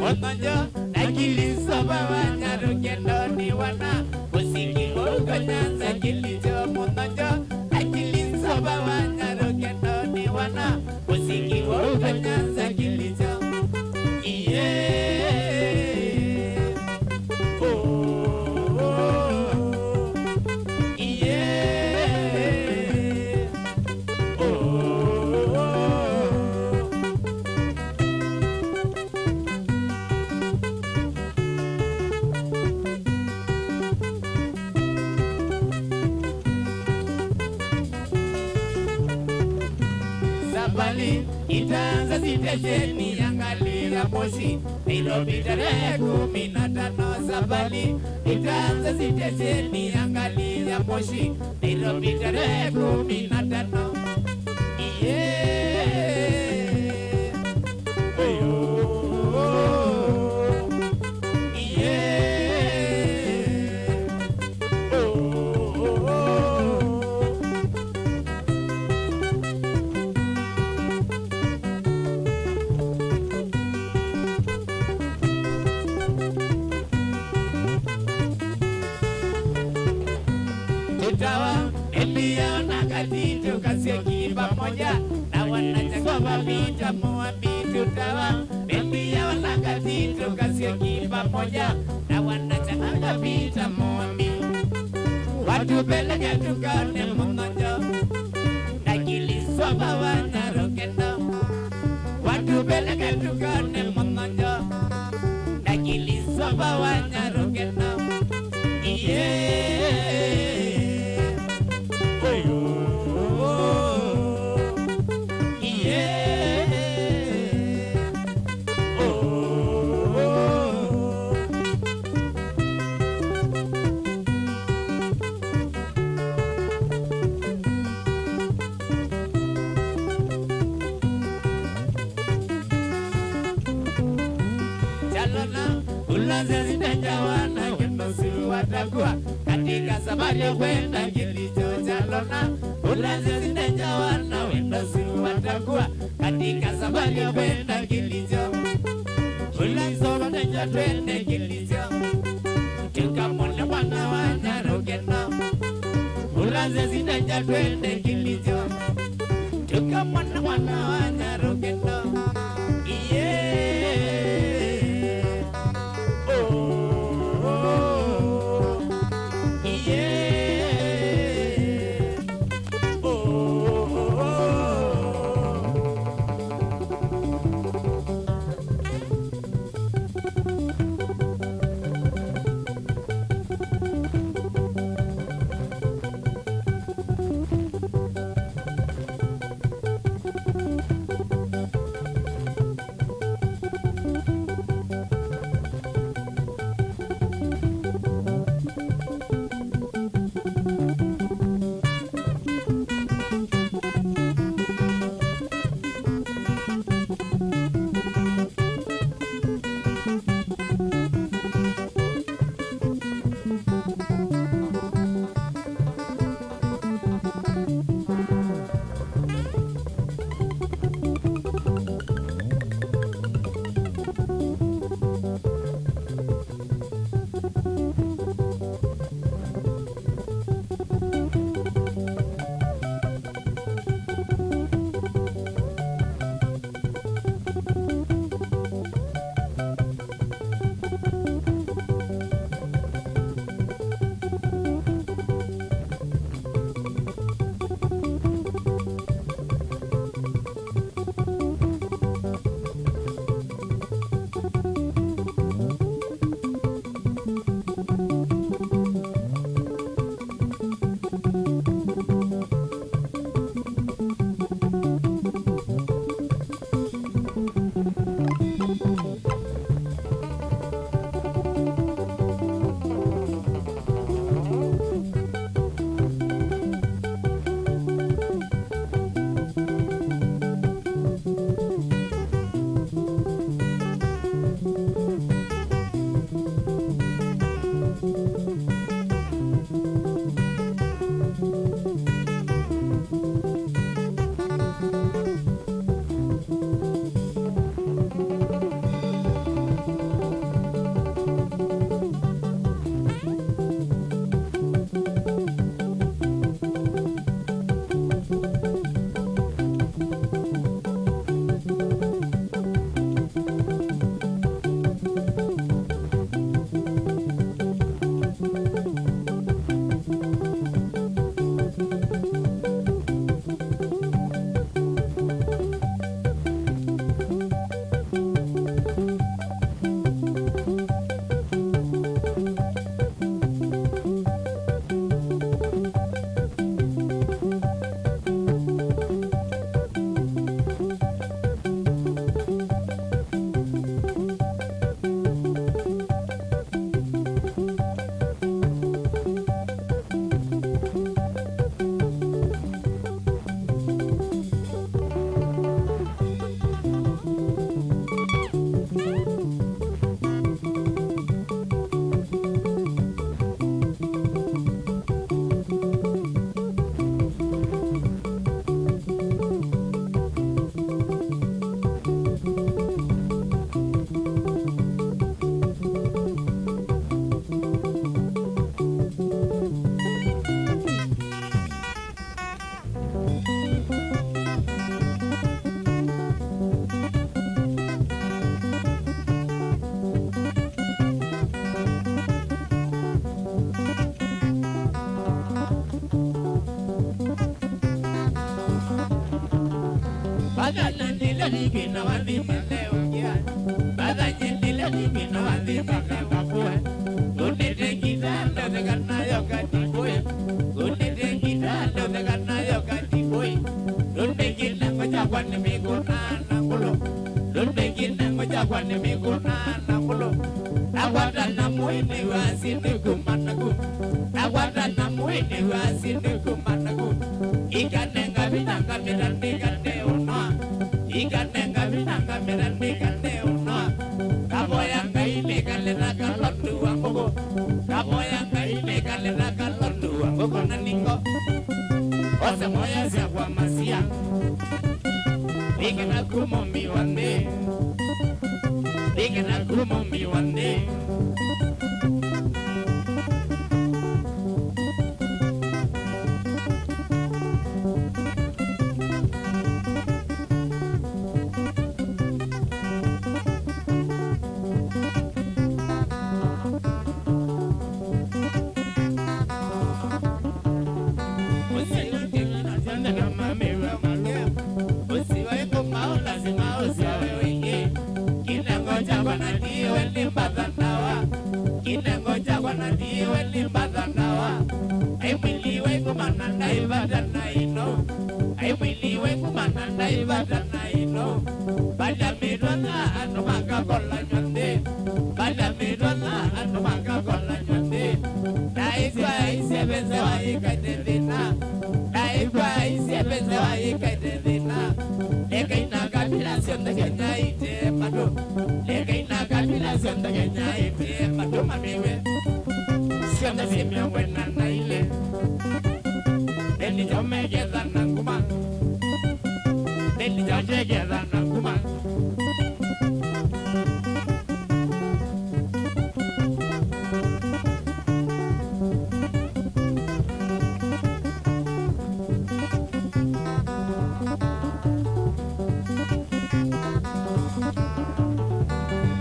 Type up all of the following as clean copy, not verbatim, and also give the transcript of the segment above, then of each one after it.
Mononjo akili saba Wanyarukendo ni wana Musiki uko Nyanza Kilicho Mononjo akili saba Wanyarukendo ni wana Musiki uko Nyanza Kilicho. Itaanza sitesheni angalia Moshi Nairobi tarehe 15 Sabali. Itaanza sitesheni angalia Moshi Nairobi tarehe 15. Katito kaseki pamoja na wanachagua mapita muambitu tawa. Bembia wana katito kaseki pamoja na wanachagua mapita muambitu. Watu peleke tukane Mononjo na Kiliswa Wanyarukendo. Watu peleke tukane Mononjo na Kiliswa Wanyarukendo. Ulanze zitajawana Kenosu watakuwa katika safari ya kwenda Kilicho Chalona. Ulanze zitajawana Kenosu watakuwa katika safari ya kwenda Kilicho. Ulanze wataja twende Kilicho tukamwone mwana Wanyarukendo. Ulanze zitaja twende Kilicho tukamwone mwana Wanyarukendo. Bagana nila libina wadi maleo kia. Baganya nila libina wadi maleo kia. Gunde kita ando dekana yoga tiboy. Gunde kita ando dekana yoga tiboy. Gunde kita ngojagwan miguna nangulo. Gunde kita ngojagwan miguna nangulo. Awada namuini wasini kumanaku. Awada namuini wasini kumanaku. Ikanenga binanga mirandi kane una. Ikanenga binanga mirandi kane una. Kamoyanga ini kalena kalondu wangogo. Kamoyanga ini kalena kalondu wangogo naningo. Ose moya siya kwa masia. Ikena kumombi wande. Ikena kumombi wande.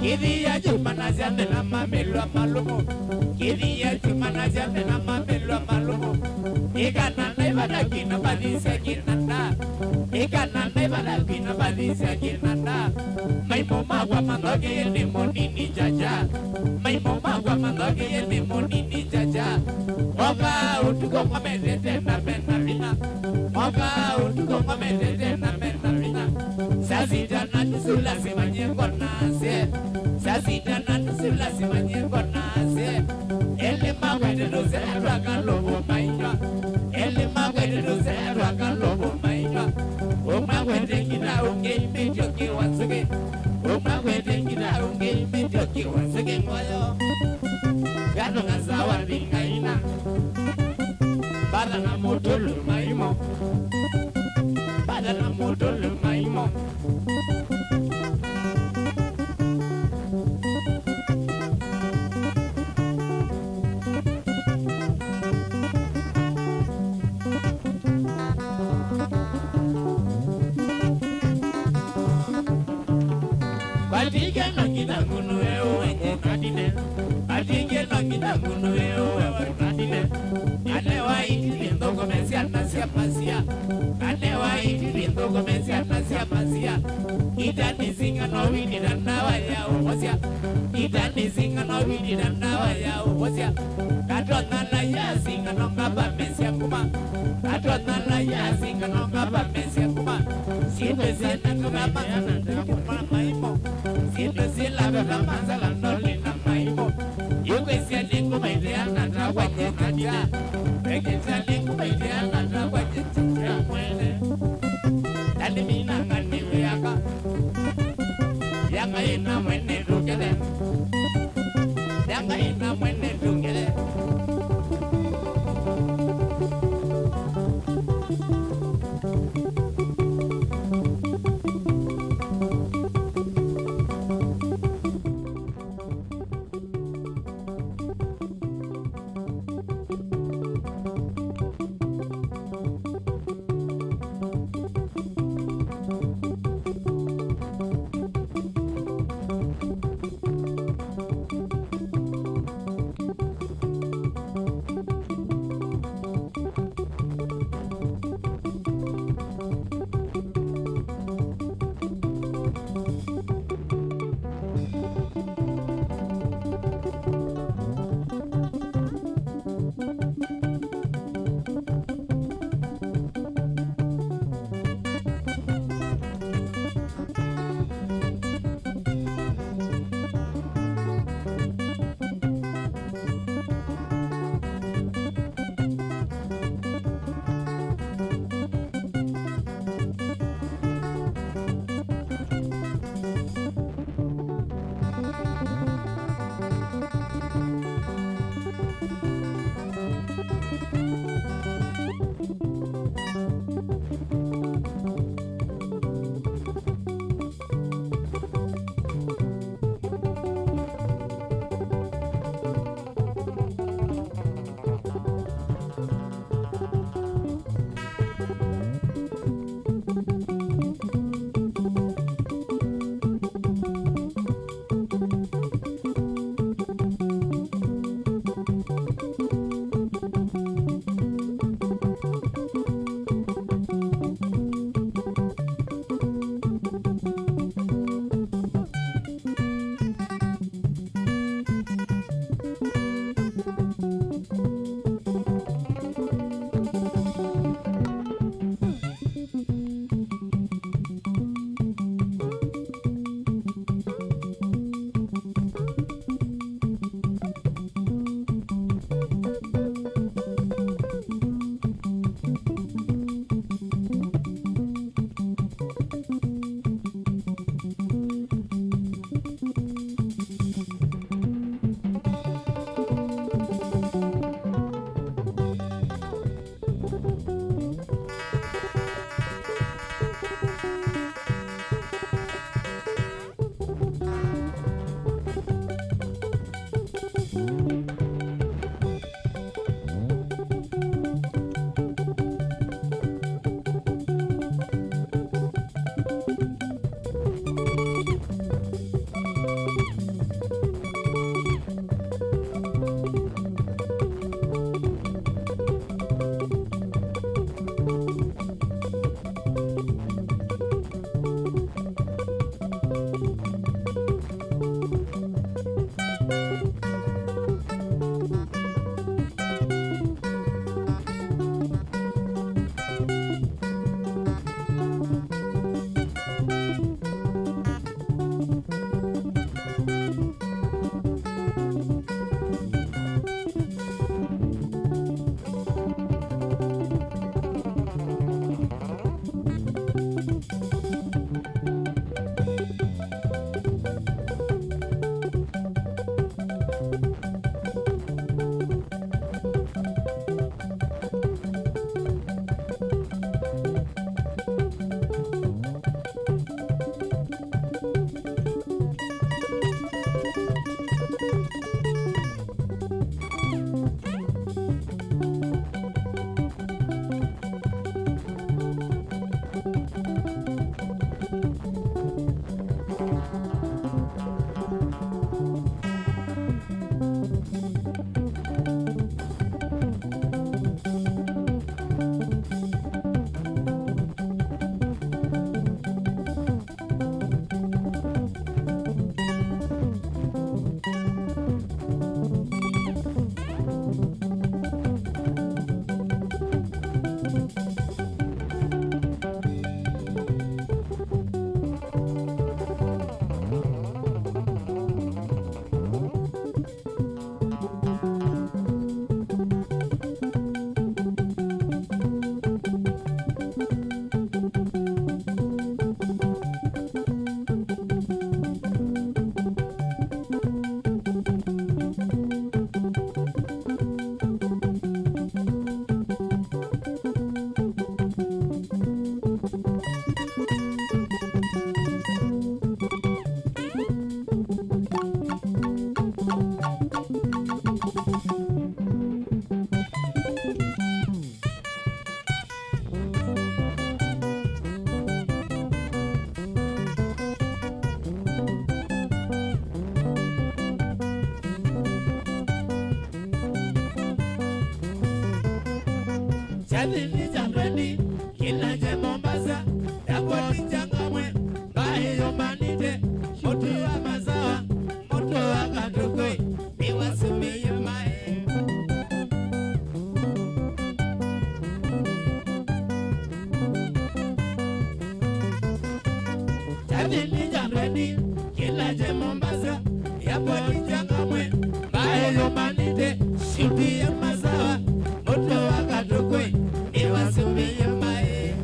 Kidia chumana jande na mamelo malumo. Kidia chumana jande na mamelo malumo. Ikana nebada kina badisa kinanda. Ikana nebada kina badisa kinanda. Mai moma wa mandoge ni monini jaja. Mai moma wa mandoge ni monini jaja. Oka utuko mamedete na menarina. Oka utuko mamedete na menarina. Sasita na tusula simanyengo nase. Sasita na tusula simanyengo nase. Ele mawede doze raka lobo mainwa. Ele mawede doze raka lobo mainwa. O mawede kina unge imejo ki wansuge. O mawede kina unge imejo ki wansuge moyo. Gano ngazawa ringaina. Bada na motolo maimo. Bada na motolo maimo. Atige no kita gunu eo enye kadine. Atige no kita gunu eo kadine. Anewa iti lindo komensia nasia pasia. Anewa iti lindo komensia nasia pasia. Itani singa no wini danawa ya umosia. Itani singa no wini danawa ya umosia. Katona na ya singa no ngaba mesia kuma. Katona na ya singa no ngaba mesia kuma. Sipe sena ngaba yana kuma maimo. Sipe sila beba manzala noli na maimo. Yuko isia lingu maidea na trawa nye kadia. Eke isia lingu maidea na trawa nye chichia mwene. Tani mina ngani weyaka. Yanga ina mwene dukele. Yanga ina mwene dukele. Chatini Jambani, Kilaje Mombasa, Daboni Jangamwe, Bae Yomanite, Moto Amazawa, Moto Akatokoi, Iwasumi Yamae. Chatini Jambani, Kilaje Mombasa, Daboni Jangamwe, Bae Yomanite, Shudi Yamazawa, Moto Akatokoi, Iwasumi Yamae.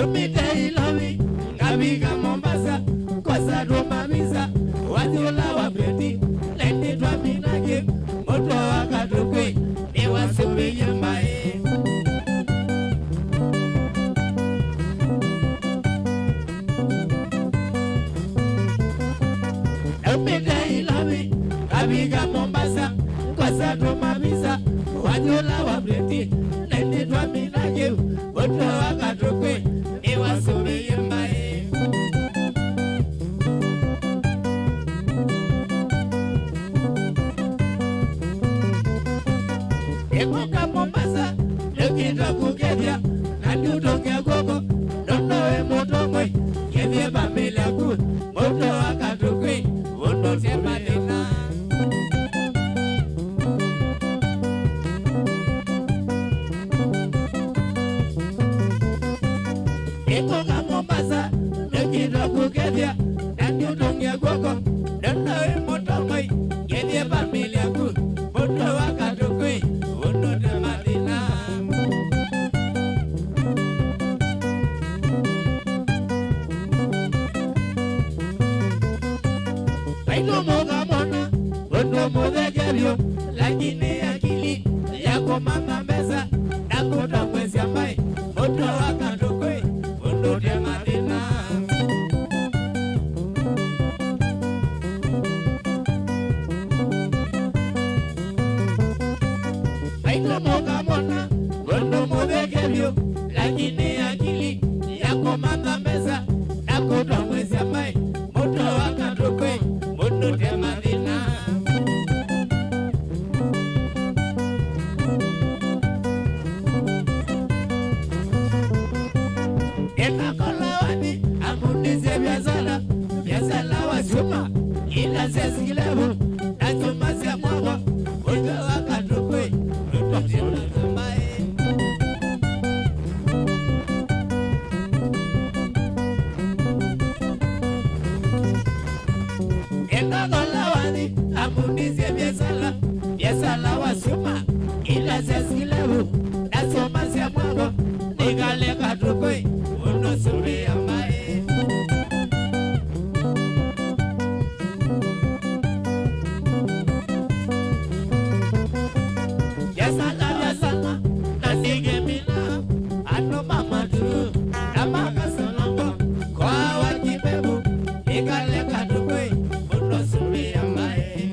Umite Ilawi, Ngabiga Mombasa, Kosa Roma Visa, Wazula Wapeti, Lendi Twaminage, Moto Akatokoi, Iwasumi Yamae. Umite Ilawi, Ngabiga Mombasa, Kosa Roma Visa, Wazula Wapeti, Lendi Twaminage, Moto Akatokoi, Iwasumi Yamae. Ekoka Mombasa, Lekita Kukedia, Nanduto Kekoko, Nono Motomoi, Kevye Bambila Ku, Moto Akatokoi, Wondo Temadina. Ekoka Mombasa, Lekita Kukedia, Nanduto Kekoko, Nono Motomoi, Kevye Bambila Ku, Moto Akatokoi, Wondo Temadina. Baito moga mona, wondo moga gerio, lakini akili yako mama meza, nakuta mwezi ambaye, moto Akatokoi, wondo Temadina. Baito moga mona, wondo moga gerio, lakini akili yako mama meza, nakuta mwezi ambaye, moto Akatokoi, wondo Temadina. Ekakolawani, amunize biazala wa Zuma, ila zezilevu, na Zuma zia mwago, wondo Akatokoi, wondo Temadina. Ekakolawani, amunize biazala wa Zuma, ila zezilevu, na Zuma zia mwago, Nikale Akatokoi, wondo Sumi Yamae. Biazala, Nandige Mina, Ano Mama Tu, Namaka Solongo, Kwa Wakibebu, Nikale Akatokoi, wondo Sumi Yamae.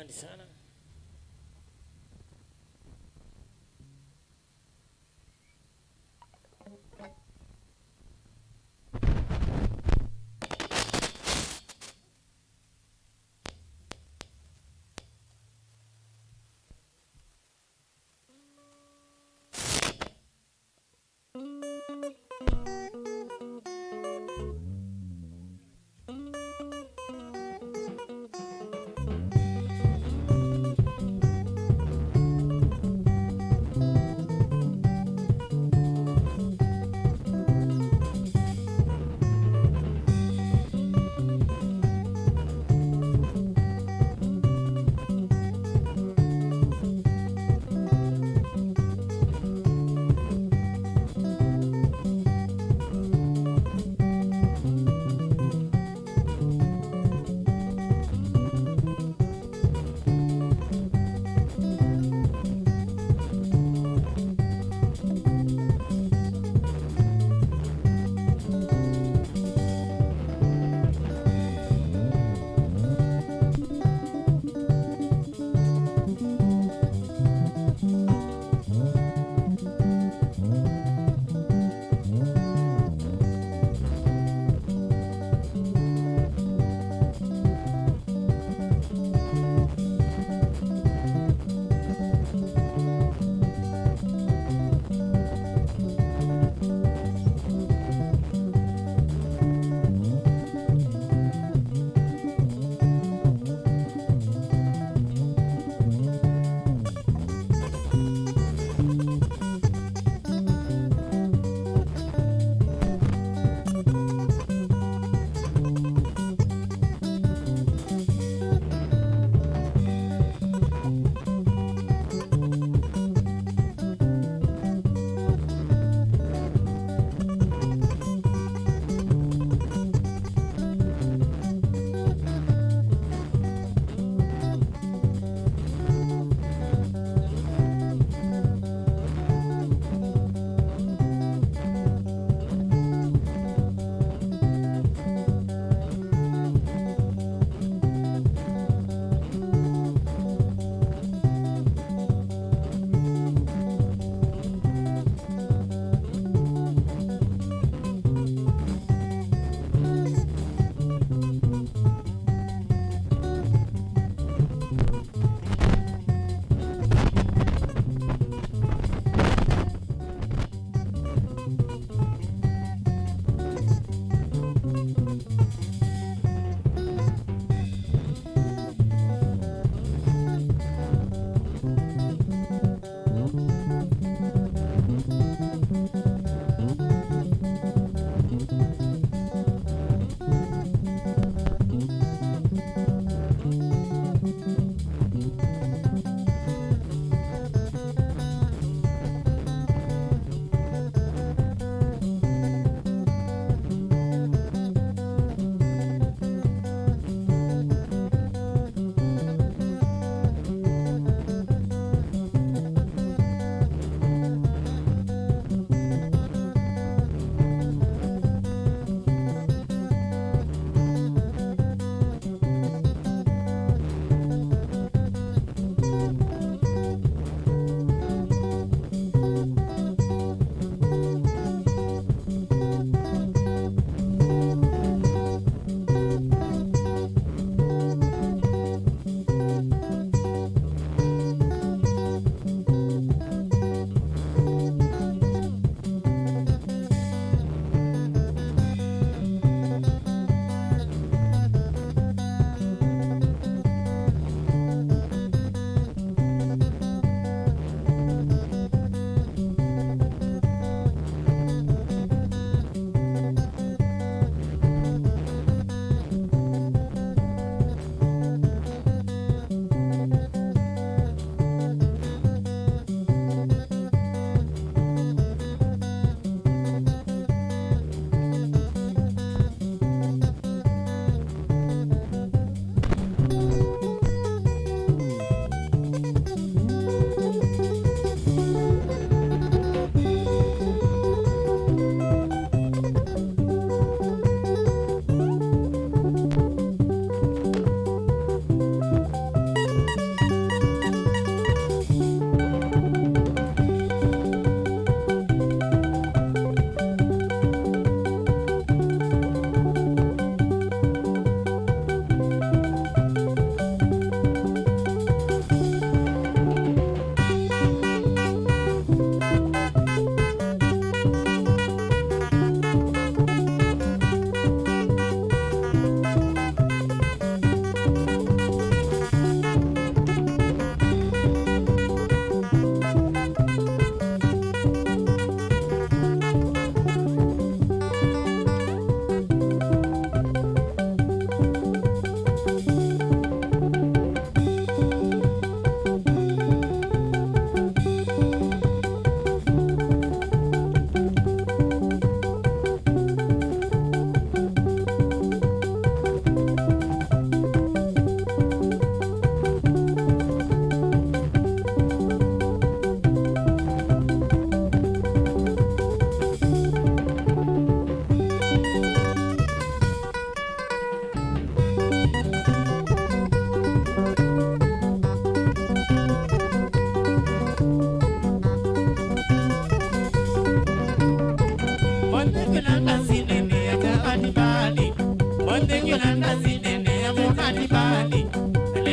Asante sana.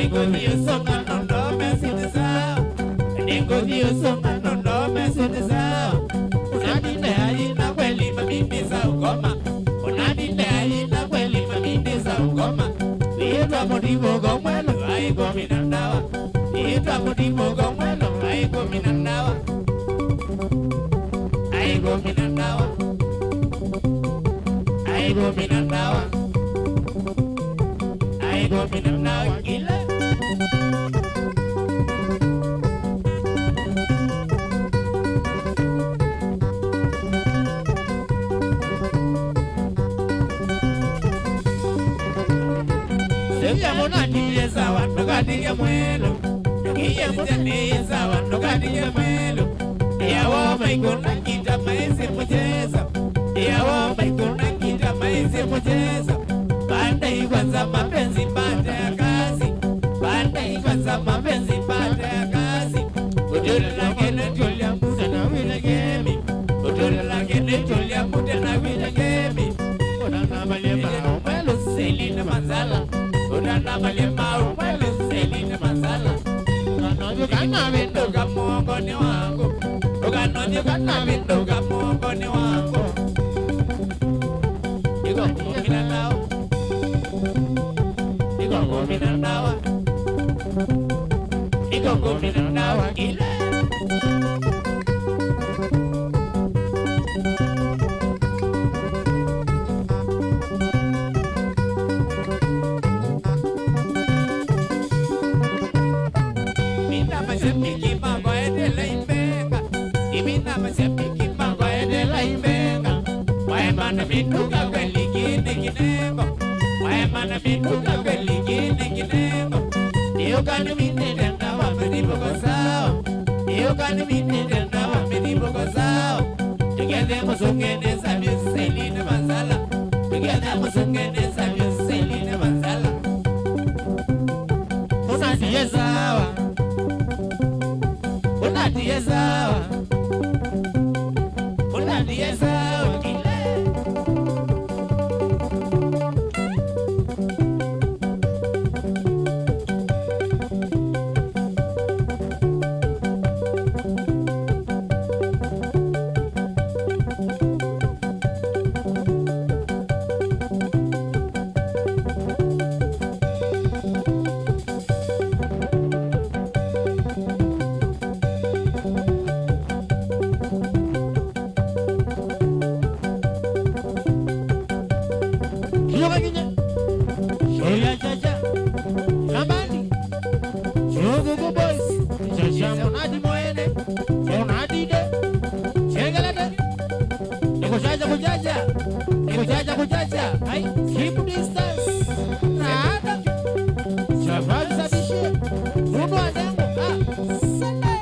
Nengo dio songa nondo mesinisa. Nengo dio songa nondo mesinisa. Unadi ne aina kweli mamindi za ugoma. Unadi ne aina kweli mamindi za ugoma. Niitwa mudimu gomwelo aigo minandawa. Niitwa mudimu gomwelo aigo minandawa. Aigo minandawa. Aigo minandawa. Aigo minandawa gila. Seya mona diye sawa nukadiye mwelo. Yukiye mjani sawa nukadiye mwelo. Yawa maikuna kita maisi mcheza. Yawa maikuna kita maisi mcheza. Banda ikwanza mapenzi baada ya kazi. Banda ikwanza mapenzi baada ya kazi. Ujuri lake netulia muda na wile gemi. Ujuri lake netulia muda na wile gemi. Udana malema umelu Selina Manzala. Udana malema umelu Selina Manzala. Ukanoju kana vinduka muongoni wangu. Ukanoju kana vinduka muongoni wangu. Iko kumina nao. Iko kumina nawa. Iko kumina nawa ile. Mina masepiki mangwa edela imbenga. Mina masepiki mangwa edela imbenga. Waemana minduka kweli gine ginengo. Waemana minduka kweli gine ginengo. Dio kanu minende na wamedipo kwa sao. Dio kanu minende na wamedipo kwa sao. Together musungene sabio Selina Manzala. Together musungene sabio Selina Manzala. Unatiye sawa. Unatiye sawa. Unatiye sawa kile. Kujaja, hai, keep distance. Nada. Chaval sabishie. Runo adengo. Sunday.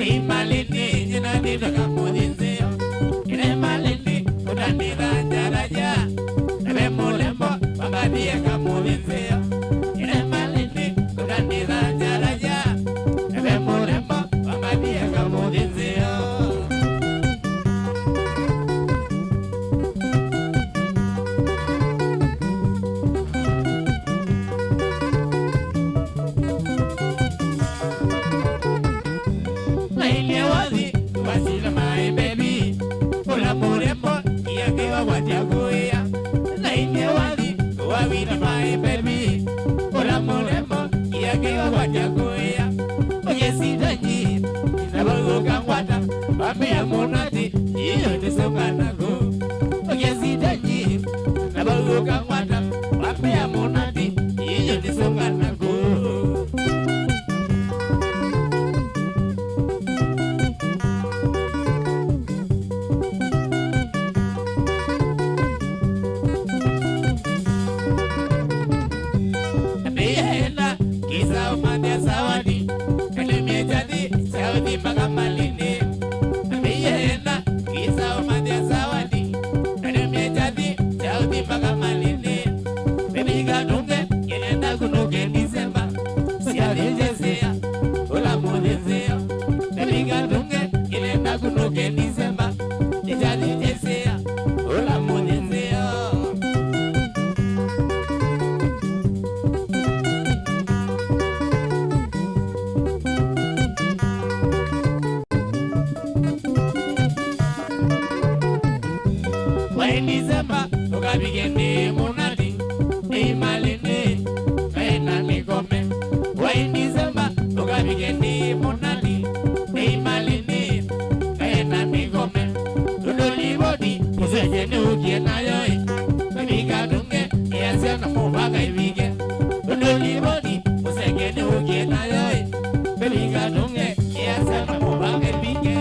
Imalini jina dito kamudinzeo Ine malini kudandira jaraja Nebe mulembo pagadia kamudinzeo Ine malini kudandira jaraja Nebe mulembo pagadia kamudinzeo Pamea monati, iyo nisonganago. Oye sitanyi, nabaluka mwata. Pamea monati, iyo nisonganago. Abiyena, kisa umande sawadi. Kalimie jadi, saudi magamalini. December, toka bigende monati, imalene, kaina mikome. Wai December, toka bigende monati, imalene, kaina mikome. Tudoli bodi, kusejene ukie na yoi, kabika dunge, yase na mubaka ibige. Tudoli bodi, kusejene ukie na yoi, kabika dunge, yase na mubaka ibige.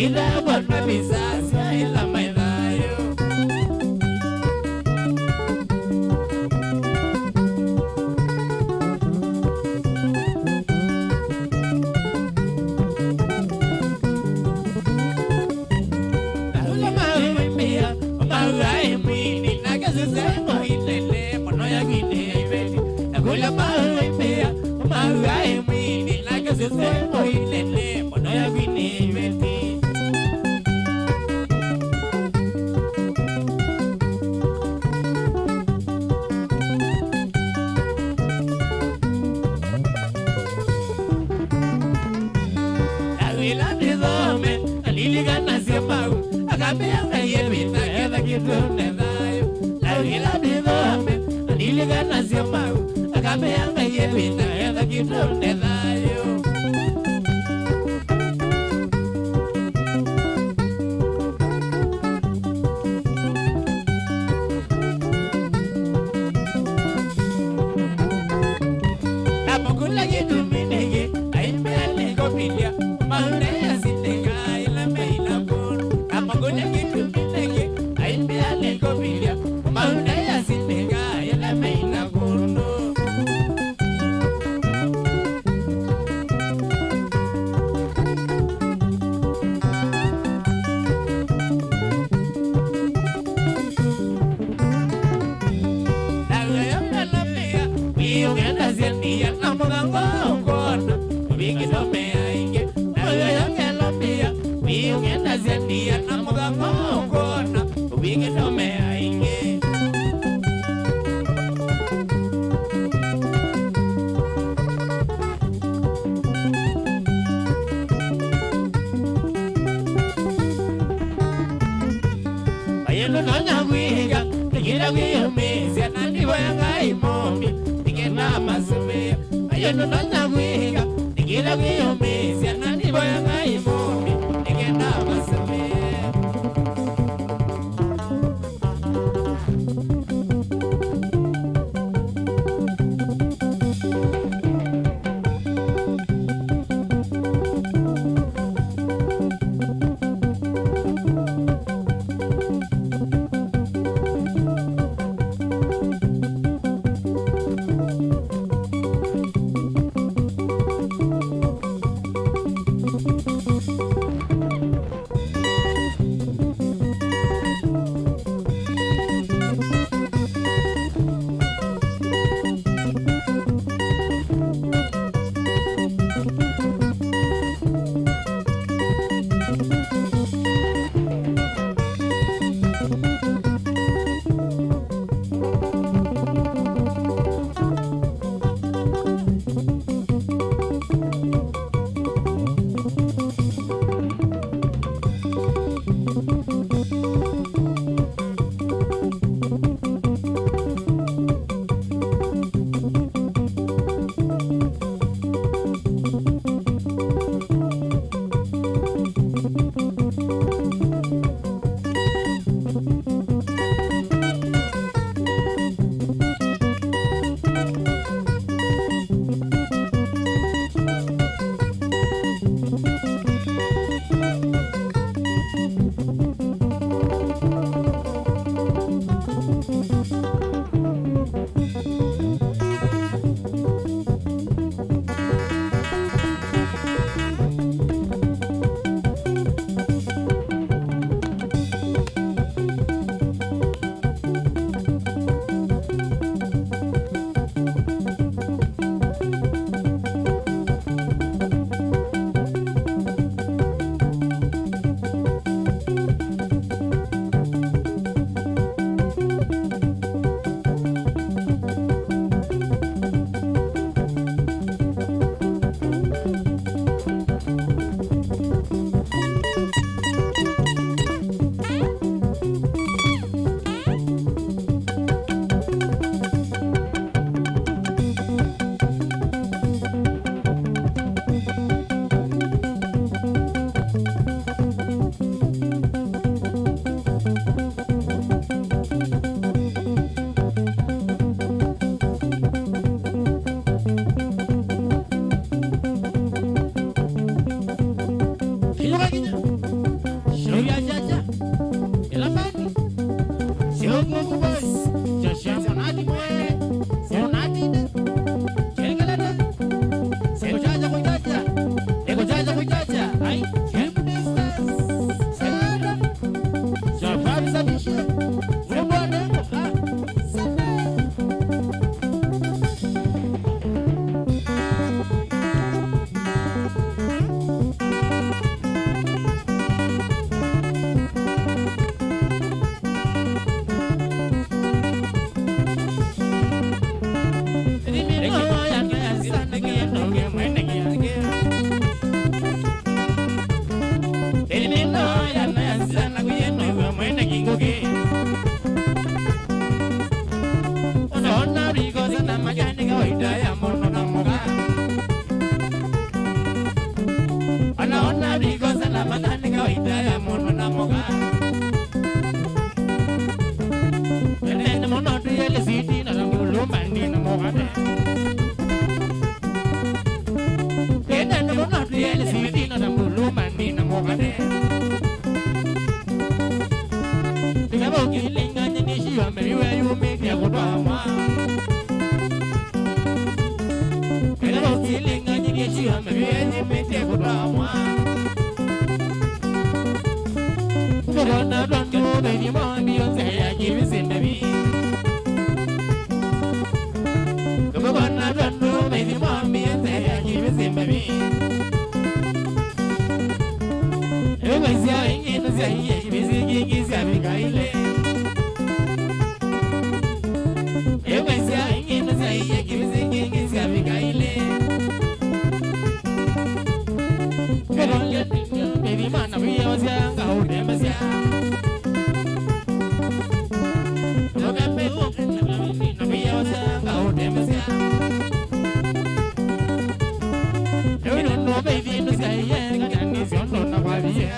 ila wana visasi ila maithayo Naula mawimia Mawai mwini Nakasisemo ilele Mono ya gwine ibeti Naula mawimia Mawai mwini Nakasisemo ilele Mono ya gwine ibeti Naula nizome Aliliga nasemau Akabeanga yebita Eda kitune dayo Naula nizome Aliliga nasemau Akabeanga yebita Eda kitune dayo Napokula kiduminege Aimbele kopilia Maune ya sindenga ila meina kuru Napokula kiduminege Aimbele kopilia Maune ya sindenga ila meina kuru Ungenda zendia na mugango ukona Ubiki domea inge Nawe yongela pia Ungenda zendia na mugango ukona Ubiki domea inge Ayendo nonya guiga Nigira guiumizia Nandi wanga imomi na masumia ayendo nanya guiga nigira guiumizia nani boya ngai mumi nigenda masumia Riel Sivitino na Mulumani na Mogane Tingabo kilinga nyinishi wa meriwe yume ya kutama Tingabo kilinga nyinishi wa meriwe yume ya kutama Kona dongo baby mami on say I give you sin baby Kona dongo baby mami on say I give you sin baby Everybody say I say I give you sin give you kaile Everybody say I give you sin give you kaile Kona baby mana we was young out there mas Baby, no say yeah, and it's on the body.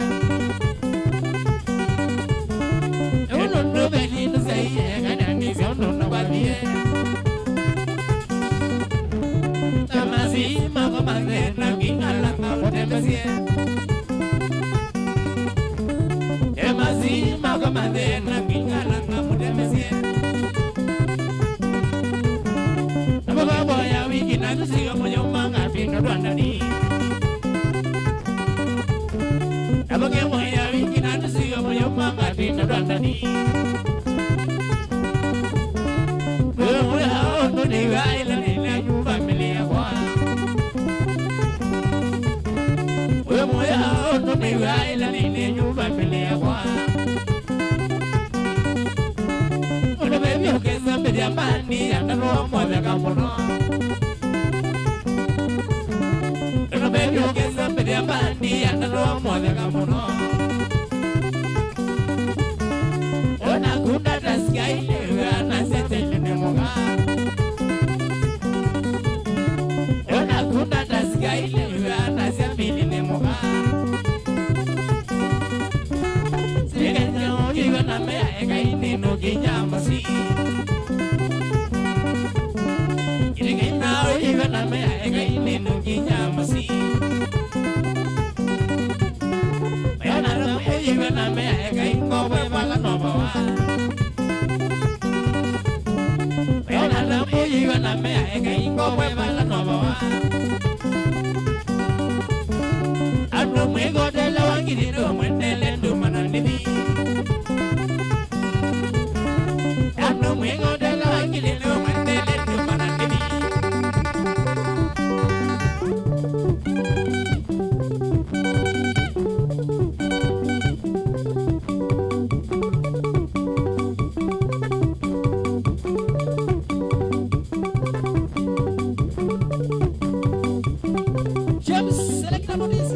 No, baby, no say yeah, and it's on the body. Tamasi, Mama, Nagin, Alaka, whatever. Tamasi, Mama, Nagin, Alaka, whatever. Boy, we can see your manga being a running. Again, why we cannot see your mama being a running? Well, how do the island in your family? Well, how do the island in your family? Well, the baby who gets up with your money and the wrong for the camera. The baby who gets up with your money and the wrong for the camera. When I could not ask I and I said in the Moga. When I could not ask I and I said in the Moga. Even a man in no Ginyamasi. Even a man in no Ginyamasi. Even a man ain't go where Valanova. Even a man ain't go where Valanova. I don't make go to the Wangin when they let do Manandi. I don't make go to the Wangin when they let do Manandi. James, select the notice.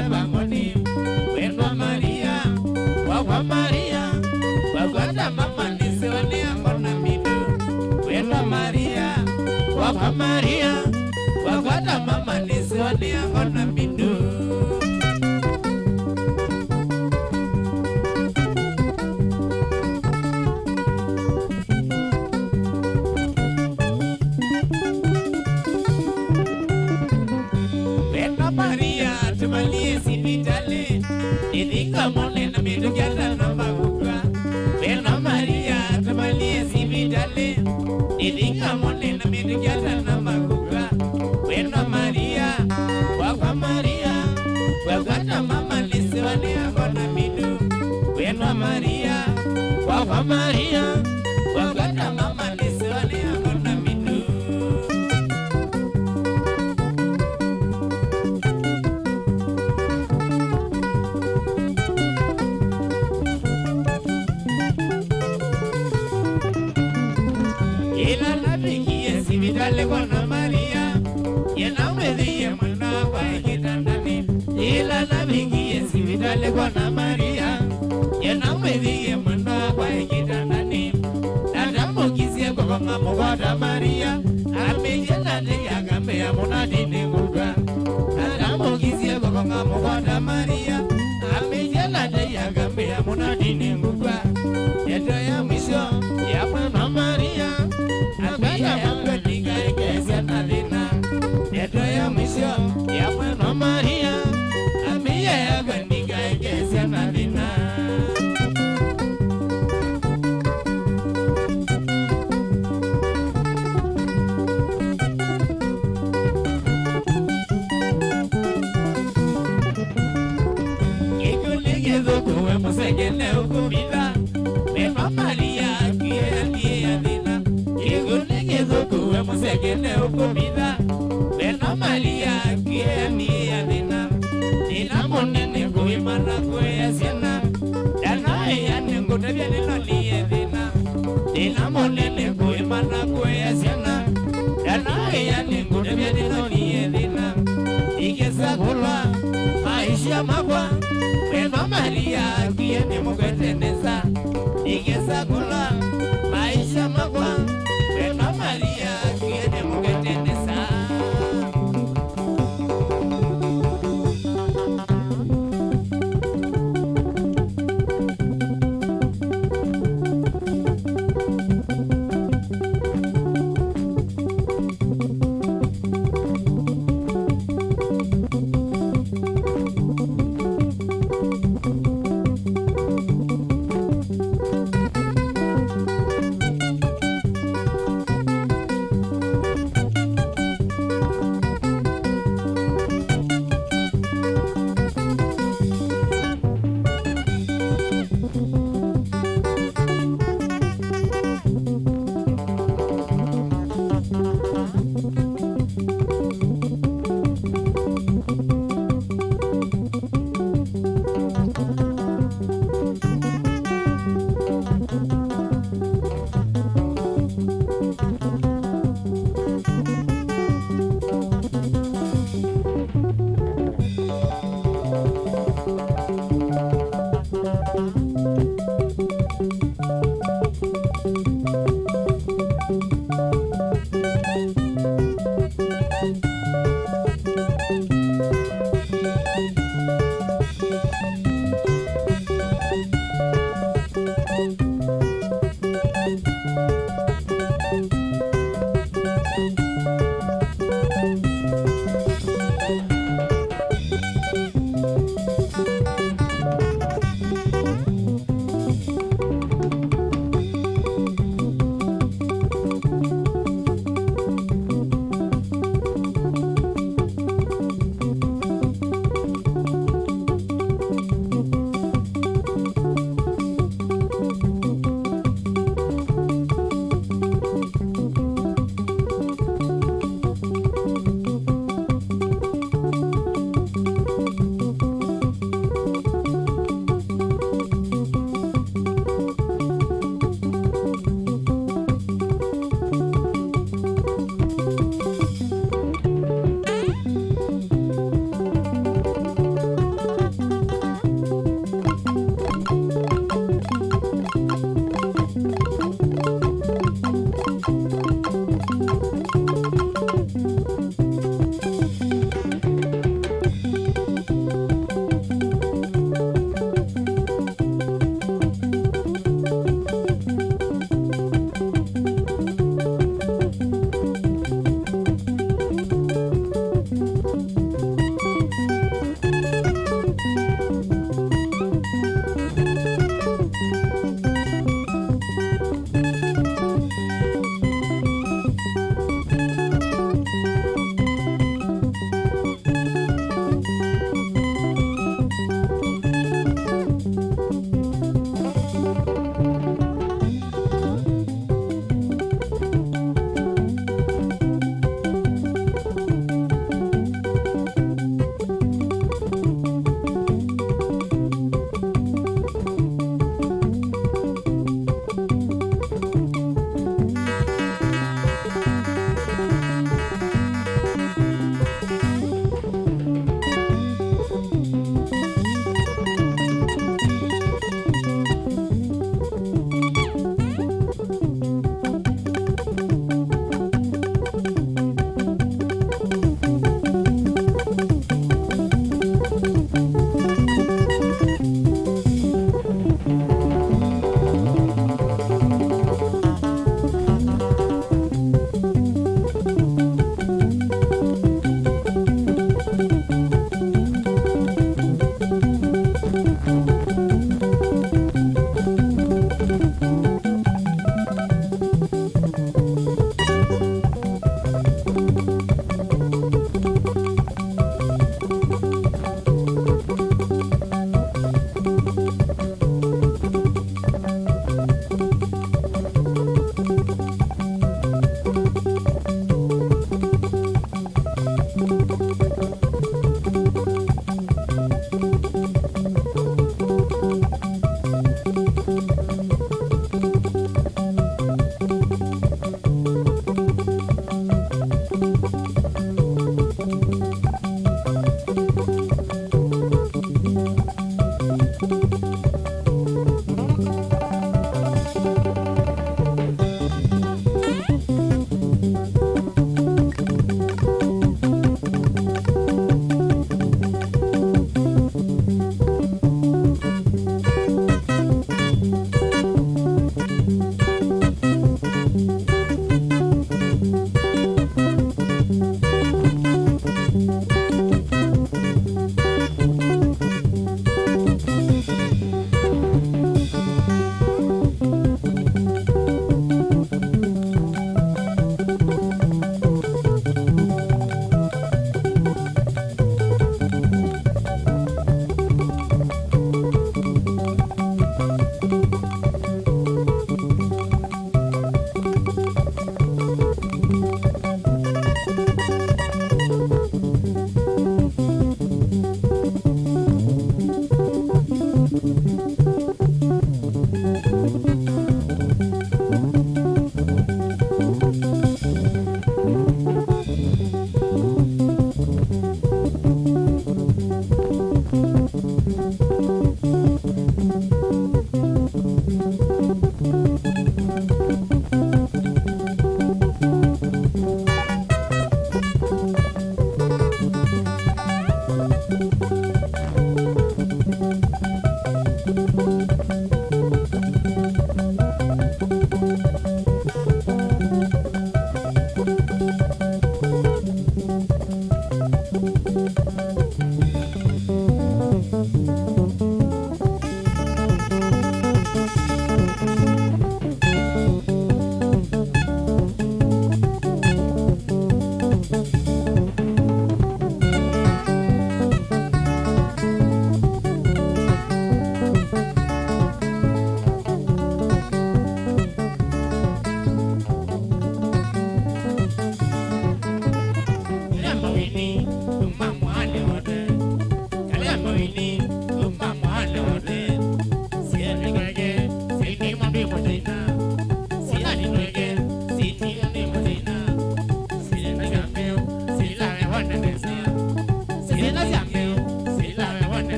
Maria bangoni wendwa Maria wakwa Maria wakwata mama nisione angona midu wendwa Maria wakwa Maria wakwata mama nisione angona midu Maria tumalie sipitale idika mone na midu gyata na maguka Bena Maria tumalie sipitale idika mone na midu gyata na maguka Bena Maria wakwa Maria wakwata mama nisiwane angona midu Bena Maria wakwa Maria wakwata mama nisiwane angona midu Ila nabikie sibitale kona Maria Yena mwedhiye mwana kwa kitandani Ila nabikie sibitale kona Maria Yena mwedhiye mwana kwa kitandani Nadamu kisie kwa konga mwada Maria Ameje nade ya gambe ya munadi nenguka Nadamu kisie kwa konga mwada Maria Ameje nade ya gambe ya munadi nenguka Yeto ya mwisho ya mwana Maria Abia yangu diga ikese na dina Yeto ya mwisho ya mwana Maria Abia yangu diga ikese na dina Kikuligizo kuwe musekene ukubida Mema Maria kie ya dina Kikuligizo kuwe musekene ukubida Mema Maria kie ya dina Dina munene kuimana kwe ya siena Dana ya nengu tabia nino liye dina Dina munene kuimana kwe ya siena Dana ya nengu tabia nino liye dina Ikesa kula maisha makwa Mema Maria kie ni mukweteneza Ikesa kula maisha makwa Mema Maria kie ni mukweteneza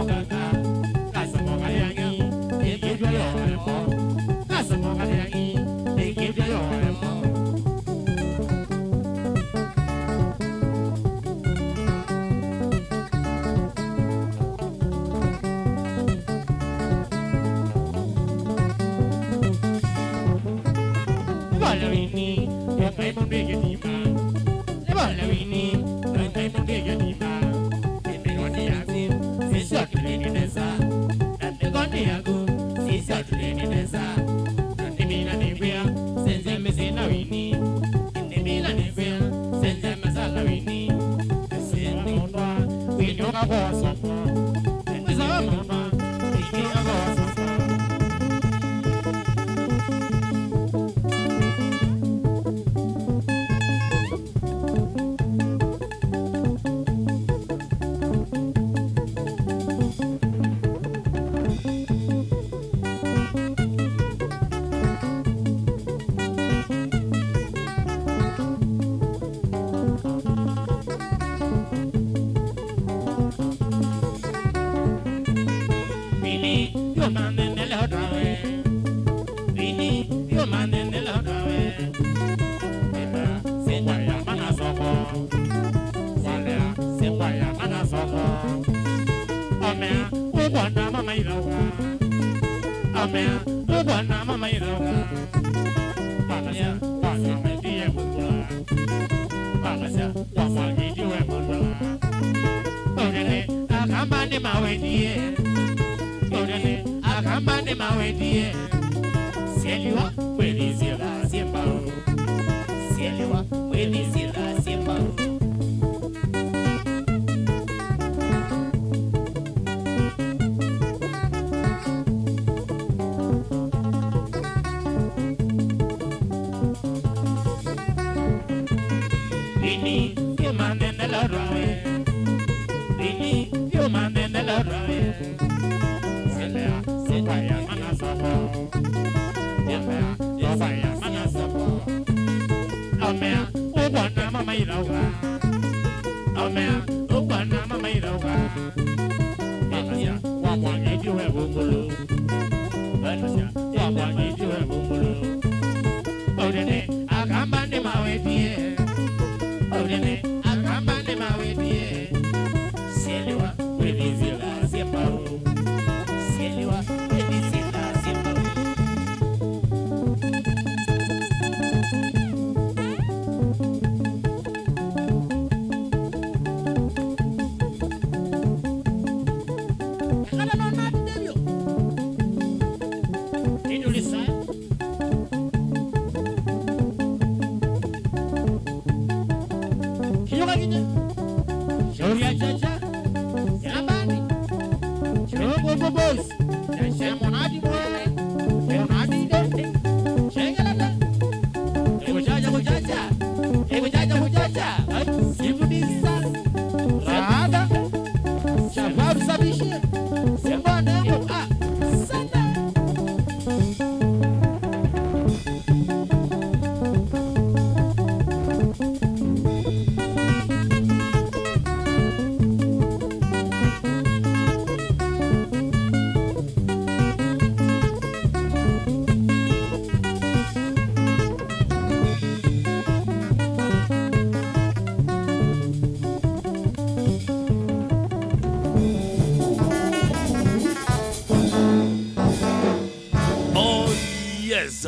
mokaka kasamoka yangi ekibyo yolemo kasamoka yangi ekibyo yolemo Balawini Yokai Mondega Dima Balawini Yokai Mondega Dima Gondi Yagu Sisha Tulini Nesa Nande Gondi Yagu Sisha Tulini Nesa Nande Mina Nevia Senze Mesena Wini Nande Mina Nevia Senze Masala Wini Senze Mondwa Wini Oka Bosa Senze Mondwa Wini Oka Bosa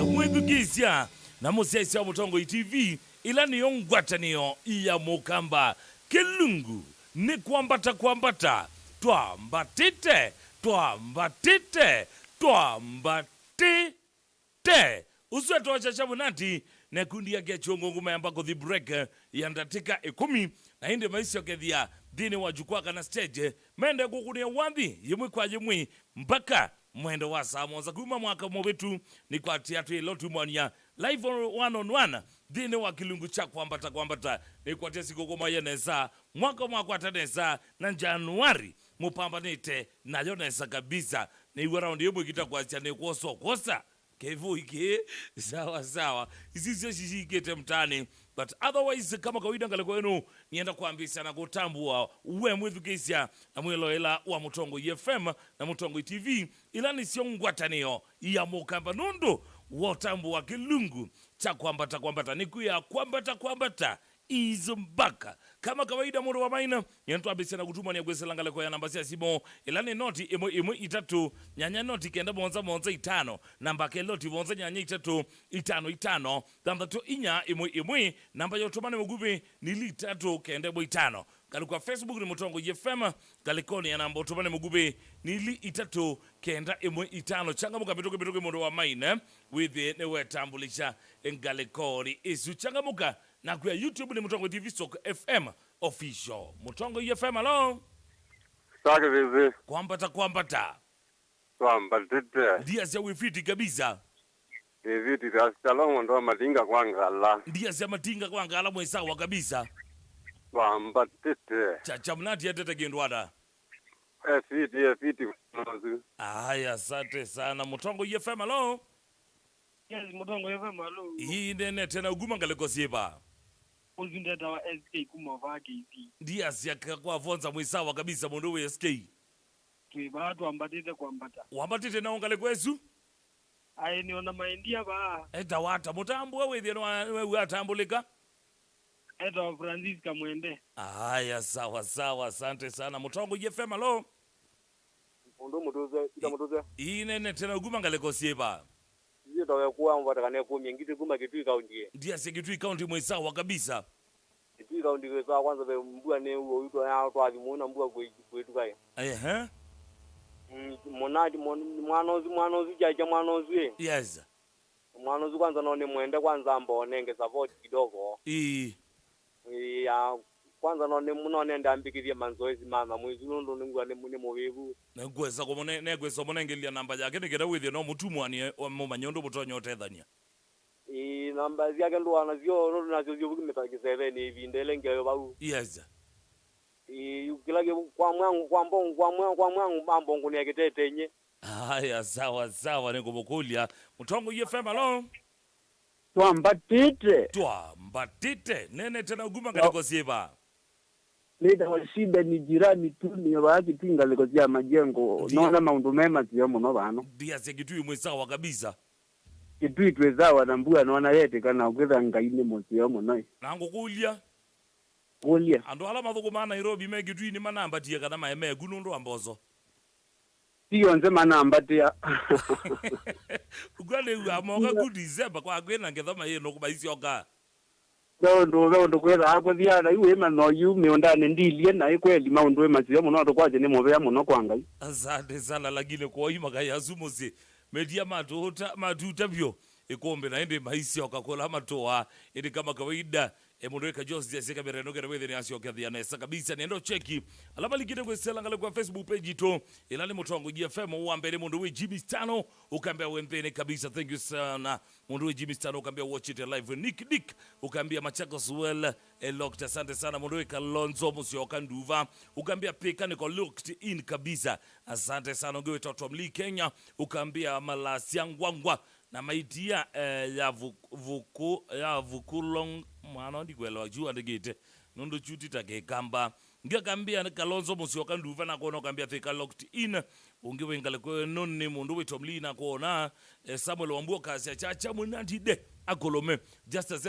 Mwegugizia na musesi wa Mutongo TV ila niyo ngwatanio iya Mukamba Kilungu ni kwambata twambatite uswetu wachachabu nati na kundi ya chongo nguma ambako the break ya ndatika 10 na hindi maisi okethia dini wa jukwaka na stage mende kukunia wadhi yimwi kwa yimwi mpaka mwendo wa saa moza kuma mwaka mwetu ni kwa teatro ilotu mwania live one on one dini wa Kilungu cha kwambata ni kwa tesi kukuma yeneza mwaka ataneza na Januari mupambanite na yoneza kabisa ni round yimwe kita kwa chane kosa kevu iki sawa sawa isisio shishikete mtani but otherwise kama kawaida ngale kwenu nienda kuambia na kutambua uwe mwithukisia na mwelo ila wa Mutongo FM na Mutongo TV ila ni sio ngwatanio ya mukamba nundu wotambua kilungu cha kwambata niku ya kwambata izumbaka kama kawaida muro wa maina yantu abisena kutuma ni gwese langale kwa namba ya simu ilani noti imo itatu nyanya noti kenda monza itano namba keloti monza nyanya itano namba to inya imo namba yotomane mugubi nili tatu kenda bo itano kali kwa Facebook ni Mutongo FM kalikoni ya namba otomane mugubi nili itatu kenda imo itano changamuka bitoke muro wa maina with ne wetambulisha ngalikoni isu changamuka na kwa YouTube ni Mutongo TV Soko FM official. Mutongo FM alo. Saka vipi? Kwambata. Kwambatete. Ndia sia wifiti kabisa. Viti salongo ndo madinga kwangala. Ndia sia madinga kwangala mwesawa kabisa. Kwambatete. Cha mnati ya tete gendwada. Fiti. Aya, asante sana. Mutongo FM alo. Yes, Mutongo FM alo. Hii ndene tena uguma ngaleko sieba. Uzindeta wa SK kumava KP. Ndia sia kwa vonza mwesawa kabisa mundu wa SK. Tuibatu ambatite kwambata. Wambatite na ngaleko esu? Aye niona maindia ba. Eta wata mutambua wewe atambulika? Eta wa Francisca Mwende. Aya, sawa, asante sana. Mutongo FM alo. Ndo mutuze. Hii nene tena uguma ngaleko sieba. Ndio takuwa mvatakane kumi ngiti kuma kitu kaunti. Ndia sekitui county mwesawa kabisa. Kitu kaunti kwa kwanza be mbua ne uo uto ya watu alimuona mbua kwetu kai. Monadi mwanozi jaja mwanozi. Yes. Mwanozi kwanza naone Mwende kwanza mbonenge support kidogo. Ya kwanza naone ndambikirie manzoezi mama mwezi ndo ningwa ne mubibu. Negwesa komone negwesa monengelia namba yake nikenda withi no mutumwani mu manyondo mutonyo tethania. Namba yake ndo anazio nazo zio bukimeta 7 hivi ndele ngeyo bau. Yes. Ukilage kwa mwangu mambo nguni yakitetenye. Haya, sawa nikubukulia. Mutongo FM alo. Twambatite nene tena uguma ngaleko sieba. Lida washibe ni jirani tu ni waaki tinga lekozia majengo naona maundu mema sio muno bano dia segitui mwesawa kabisa kitui twezawa na mbua naona yete kana ukitha ngaine musio muno nango kulia ando ala mathuko ma Nairobi megitui ni manamba tie kana maeme gunundo ambozo sio nze manamba tia ugale amoga ku December kwa kwena ngethoma yeno kubaisioka ndo kwera hapo thiara iwe mano yu miondane ndilie na ikweli maundu masio muno tukwaje ni mobea muno kwangai asante sana lakini kwa ima kaya azumuzi media matuta byo ikombe na ende maisio kakola matoa ili kama kawaida mundu weka Jose Jessica Bereno kera wethe ni asio kathia nesa kabisa niendo cheki alama likite kwesela ngale kwa Facebook page to ilani Mutongo FM uambele mundu we Jimmy Stano ukambia wempene kabisa thank you sana mundu we Jimmy Stano ukambia watch it live Nick ukambia Machakos well locked asante sana mundu we Kalonzo Musyo Kanduva ukambia peka niko locked in kabisa asante sana ngewe toto mli Kenya ukambia Malasia Ngwangwa na maitia ya vukulong mwana ndikwela jua ndigite nondo chuti takekamba ngakambia Kalonzo Musyo Kanduva na kuona kambia thika locked in ungiwe ngale kwa nonni mundu witomli na kuona Samuel Wambua kasi ya chacha munandide akolome just as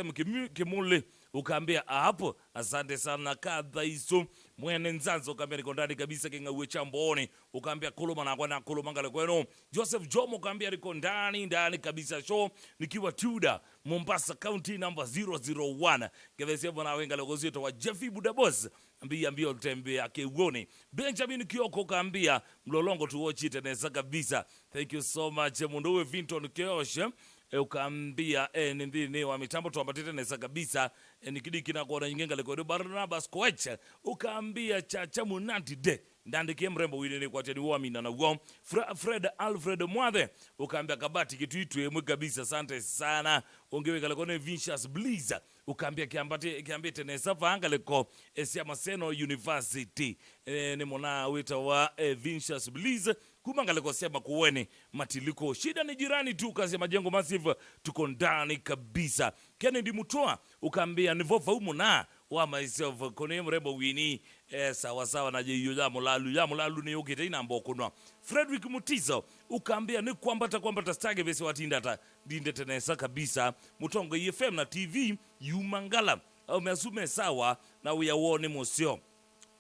kimule ukambia hapo asante sana kadha iso mwene nzanzo ukambia niko ndani kabisa kinga uwe chamboni ukambia kuluma na kwa kuluma ngale kwenu Joseph Jomo ukambia niko ndani kabisa show nikiwa Tuda Mombasa County number 001 keveseva na wenga logozito wa Jeffy Budabos ambia utembea keuoni Benjamin Kioko ukambia mlolongo tuochi tenesa kabisa thank you so much munduwe Vinton Keoshe ukambia ni wa mitambo tuambatite nesa kabisa nikidiki na kuona nyingenga leko Barnabas Koeche ukambia chacha munati de ndandike mrembo wile kwa teni uamina na uo Fred Alfred Mwathe ukambia kabati kituitwe mwe kabisa asante sana ungeweka leko ne Vinicius Bliza ukambia kiambia tenesa fanga leko Esia Maseno University ni mona wita wa Vinicius Bliza kuma ngaliko sema kuweni matiliko shida ni jirani tu kazi ya majengo massive tuko ndani kabisa Kennedy Mutua ukaambia nivofa umu na wa myself kone mrembo wini sawa na jeyo ya mulalu ni ukite ina mbokunwa Frederick Mutizo ukaambia ni kwambata stage besi watindata dinde tenesa kabisa Mutongo FM na TV yumangala au measume sawa na uyawone musio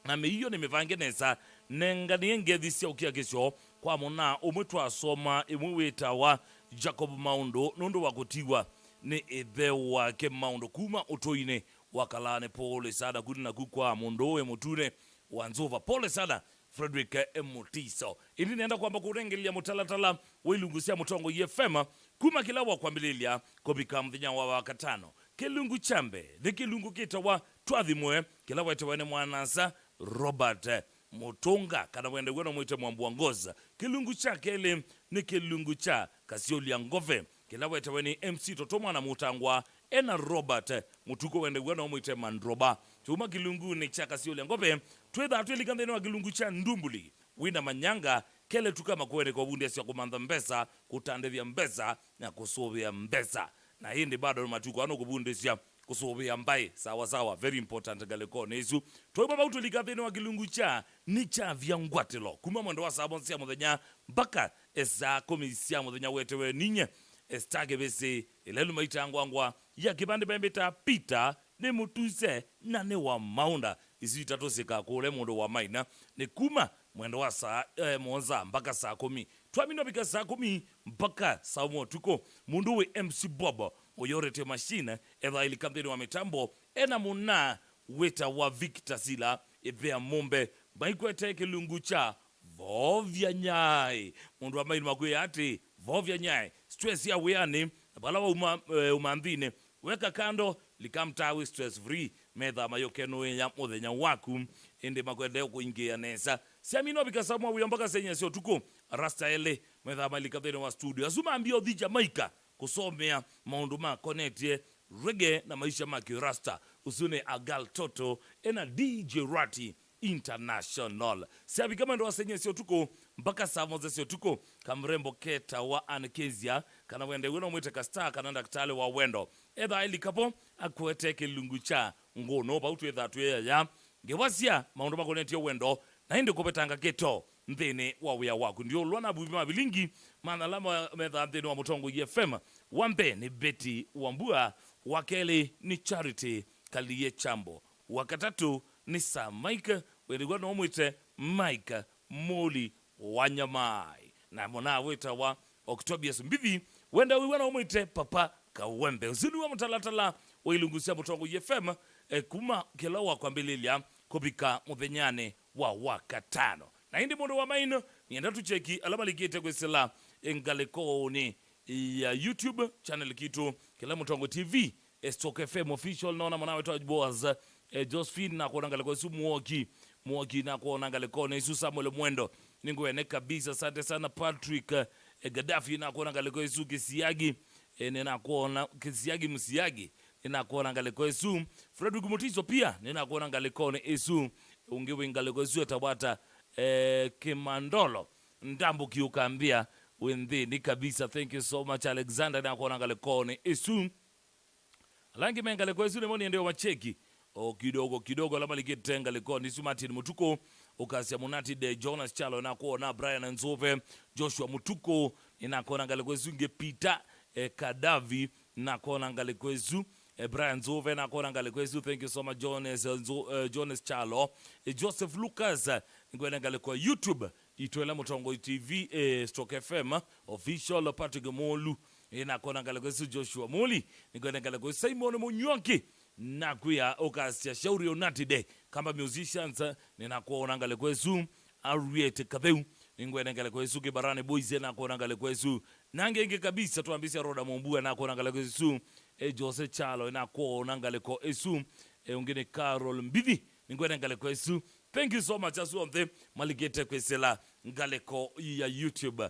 na hiyo nimevangeneza nenga niengethisia ukia kesho kwa mona umwitwa soma imwitawa Jacob Maundo nundu wakutiwa ni ethe wake Maundo kuma utoine wakalane pole sana kudina kukwa mundowe mutune wanzova pole sana Frederick Mutiso ili nienda kwamba kurengelia mutalatala wilungusia Mutongo FM kuma kilawa kwambililia kobika mthinya wa wakatano kilungu chambe ni kilungu kitawa twathimwe kilawa itawane mwanasa Robert Mutunga kana wende weno mwite Mwambuangoza kilungu cha kele ni kilungu cha Kasioli Ngove kilawa itawane MC Totomwa na Mutangwa ena Robert Mutuko wende weno mwite Mandroba tuma kilungu ni cha Kasioli Ngove twetha atwelikandene wa kilungu cha Ndumbuli wina Manyanga kele tukama kwene kwa bundi ya kumandha Mbesa kutandevya Mbesa na kusovya Mbesa na hindi bado matuko ano kubundisia kusovya mbaye sawa very important galeko nezu toiba bautu likapene wa kilungu cha ni cha vyangwatelo kuma mwendo wa sabonsia muthenya mpaka esa komisia muthenya wetewe ninye estage bese elelu maitangwangwa ya kipande pembeta Peter ni mutuse na ne wa maunda isi tatoseka kule mundu wa maina ni kuma mwendo wa saa monza mpaka saa 10 twamino bika saa 10 mpaka saa motuko mundu we MC Bobo oyorete machine eva ili kampeni wa mitambo ena muna weta wa Victor Sila evea mombe maikwete kilungu cha vovya nyai mundu wa maini makwe ati vovya nyai stress ya weani balawa umandhine weka kando likamtawi stress free medha mayokeno ya muthenya waku ende makwende kuingia nesa siamino bikasamwa uyambaka senya sio tuko rasta ele medha malikathene wa studio azuma ambio di Jamaica kusomea maundu ma connect reggae na maisha maki rasta usune agal toto ena DJ Rati International siabi kama ndo wasenye sio tuko mpaka saa moja sio tuko kamrembo keta wa Ankezia kana wende weno mwite kastar kana daktale wa wendo edha ili kapo akwete kilungu cha ngono bautu edha tuye ya ngewasia maundu ma connect wendo na hindi kupetanga keto mthene wa wea waku ndio lwana bubima bilingi manalama medha mthene wa Mutongo FM wambe ni Betty Wambua wakeli ni Charity Kaliye Chambo wakatatu ni Sam Mike weligwa no mwite Mike Moli Wanyamai na mwana weta wa Octobius Mbivi wenda wiwana mwite Papa Kawembe uzili wa mtalatala wa ilungusia Mutongo FM kuma kilawa kwa mbililia kubika muthenyane wa wakatano na hindi mundu wa maino nienda tucheki alama likite kwesela engalekoni ya YouTube channel kitu kila Mutongo TV Stock FM official naona mwanawe Taj Boaz Josephine na kuona ngaleko su muoki na kuona ngaleko na Isu Samuel Mwendo ningwene kabisa asante sana Patrick Gaddafi na kuona ngaleko Isu Kisiagi nina kuona Kisiagi Musiagi nina kuona ngaleko Isu Frederick Mutiso pia nina kuona ngaleko na Isu ungewe ngaleko Isu Tabata Kimandolo ndambu kiukambia wendhini kabisa thank you so much Alexander na kuona ngaleko na Isu Langi mengale kwa isune moni endeo macheki o kidogo alama likitenga liko ni Martin Mutuko ukasia Munati de Jonas Chalo na kuona Brian Nzove Joshua Mutuko inakuona ngale kwa isunge Peter Kadavi na kuona ngale kwa isu Brian Nzove na kuona ngale kwa isu thank you so much Jonas Chalo Joseph Lucas ngwena ngale kwa YouTube itwela Mutongo TV Stock FM official Patrick Molu inakuona ngale kwa isu Joshua Moli ngwena ngale kwa Simon Munyonki na kuya okasia shauri onati de kama musicians ninakuona ngale kwa isu Ariete Kadeu ngwena ngale kwa isu Kibarani Boys na kuona ngale kwa isu nangenge kabisa tuambisia Roda Mombua na kuona ngale kwa isu Jose Chalo na kuona ngale kwa isu ungine Carol Mbivi ngwena ngale kwa isu thank you so much as on them maligete kwesela ngaleko ya YouTube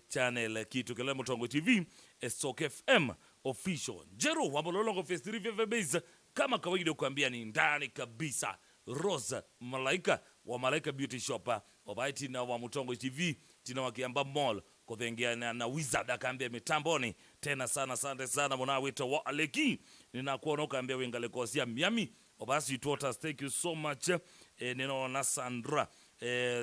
channel kitu kile Mutongo TV Stock FM official Jero wabololongo festival FBase kama kawaida kuambia ni ndani kabisa Rosa Malaika wa Malaika Beauty Shop wabaiti na wa Mutongo TV tina wakiamba mall kuthengia na wizard akaambia mitamboni tena sana. Asante sana mwana wito wa Aleki, ninakuona ukaambia wengalekosia Miami obasi tuotas. Thank you so much. Ninaona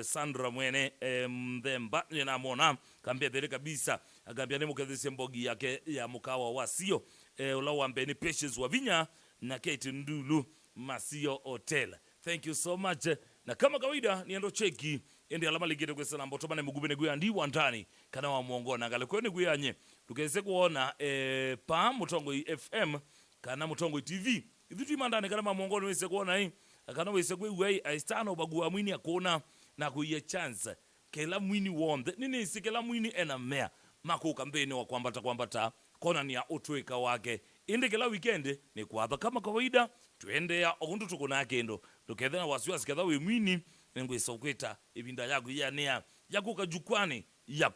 Sandra mwene mdhemba ninamwona kaambia dhele kabisa akaambia ni mukadhisi mbogi yake ya mukawa wasio ulawambe ni Patience wa Vinya na Kate Ndulu Masio Hotel. Thank you so much. Na kama kawaida niendo cheki ende alama ligire kwa sana mbotoma na mugubene gwe andi wandani kana wa muongona ngale kwene gwe anye tukeze kuona pa Mutongo FM kana Mutongo TV vitu mandane kana muongona wese kuona hii kana wese gwe we aistano bagua mwini akona na kuye chance kela mwini wonde nini sikela mwini ena mea mako kambeni wa kwambata kona ni ya utweka wake inde kila weekend ni kwaba kama kawaida tuende ya okundu tukuna kendo tukethe na wasiwasi kadha we mwini ngwe sokweta ibinda yagu yanea yakuka jukwani ya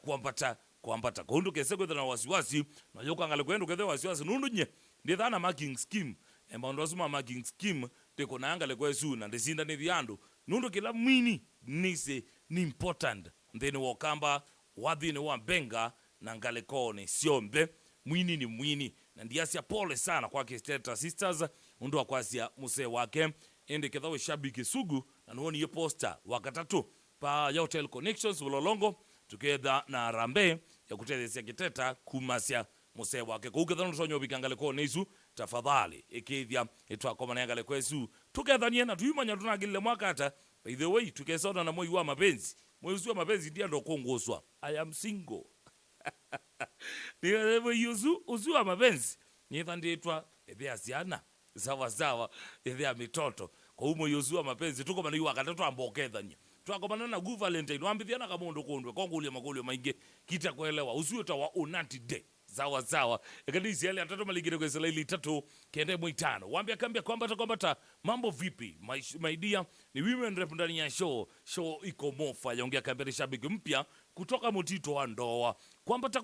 kwambata kundu kese kwetha na wasiwasi na yoka ngale kwendo kethe wasiwasi nundu nye ndithana marking scheme embondo suma marking scheme teko na ngale kwesu na ndisinda ni viando nundu kila mwini nise ni important then wakamba wadhini wa benga na ngale kone siombe mwini ni mwini na ndiasia pole sana kwa Steta Sisters undu akwasia muse wake ende kethawe shabiki sugu na nuoni ye poster wakatatu pa ya Hotel Connections Ulolongo together na Rambe ya kutethesia kiteta kumasia muse wake kuketha nutonyo bikangale kone isu tafadhali ikithia itwakoma ngale kwesu tukethanie na tuyumanya tunagile mwakata. By the way tukesona na moyo wa mapenzi ndia ndo kongoswa I am single ni uzu wa mapenzi nitha nditwa ethia siana sawa ethia mitoto kwa umo yuzu wa mapenzi tuko mani wakatatu ambokethania twakomana na gu Valentine wambithiana kama mundu kundwe kongulia magulio maingi kita kuelewa uzu ta wa unati day sawa ekadisi yale atatu maligire kwa selaili tatu kende mwitano wambia kambia kwambata mambo vipi my dear ni women rep ndani ya show iko mofa yaongea kambia shabiki mpya kutoka mutito wa ndoa kwambata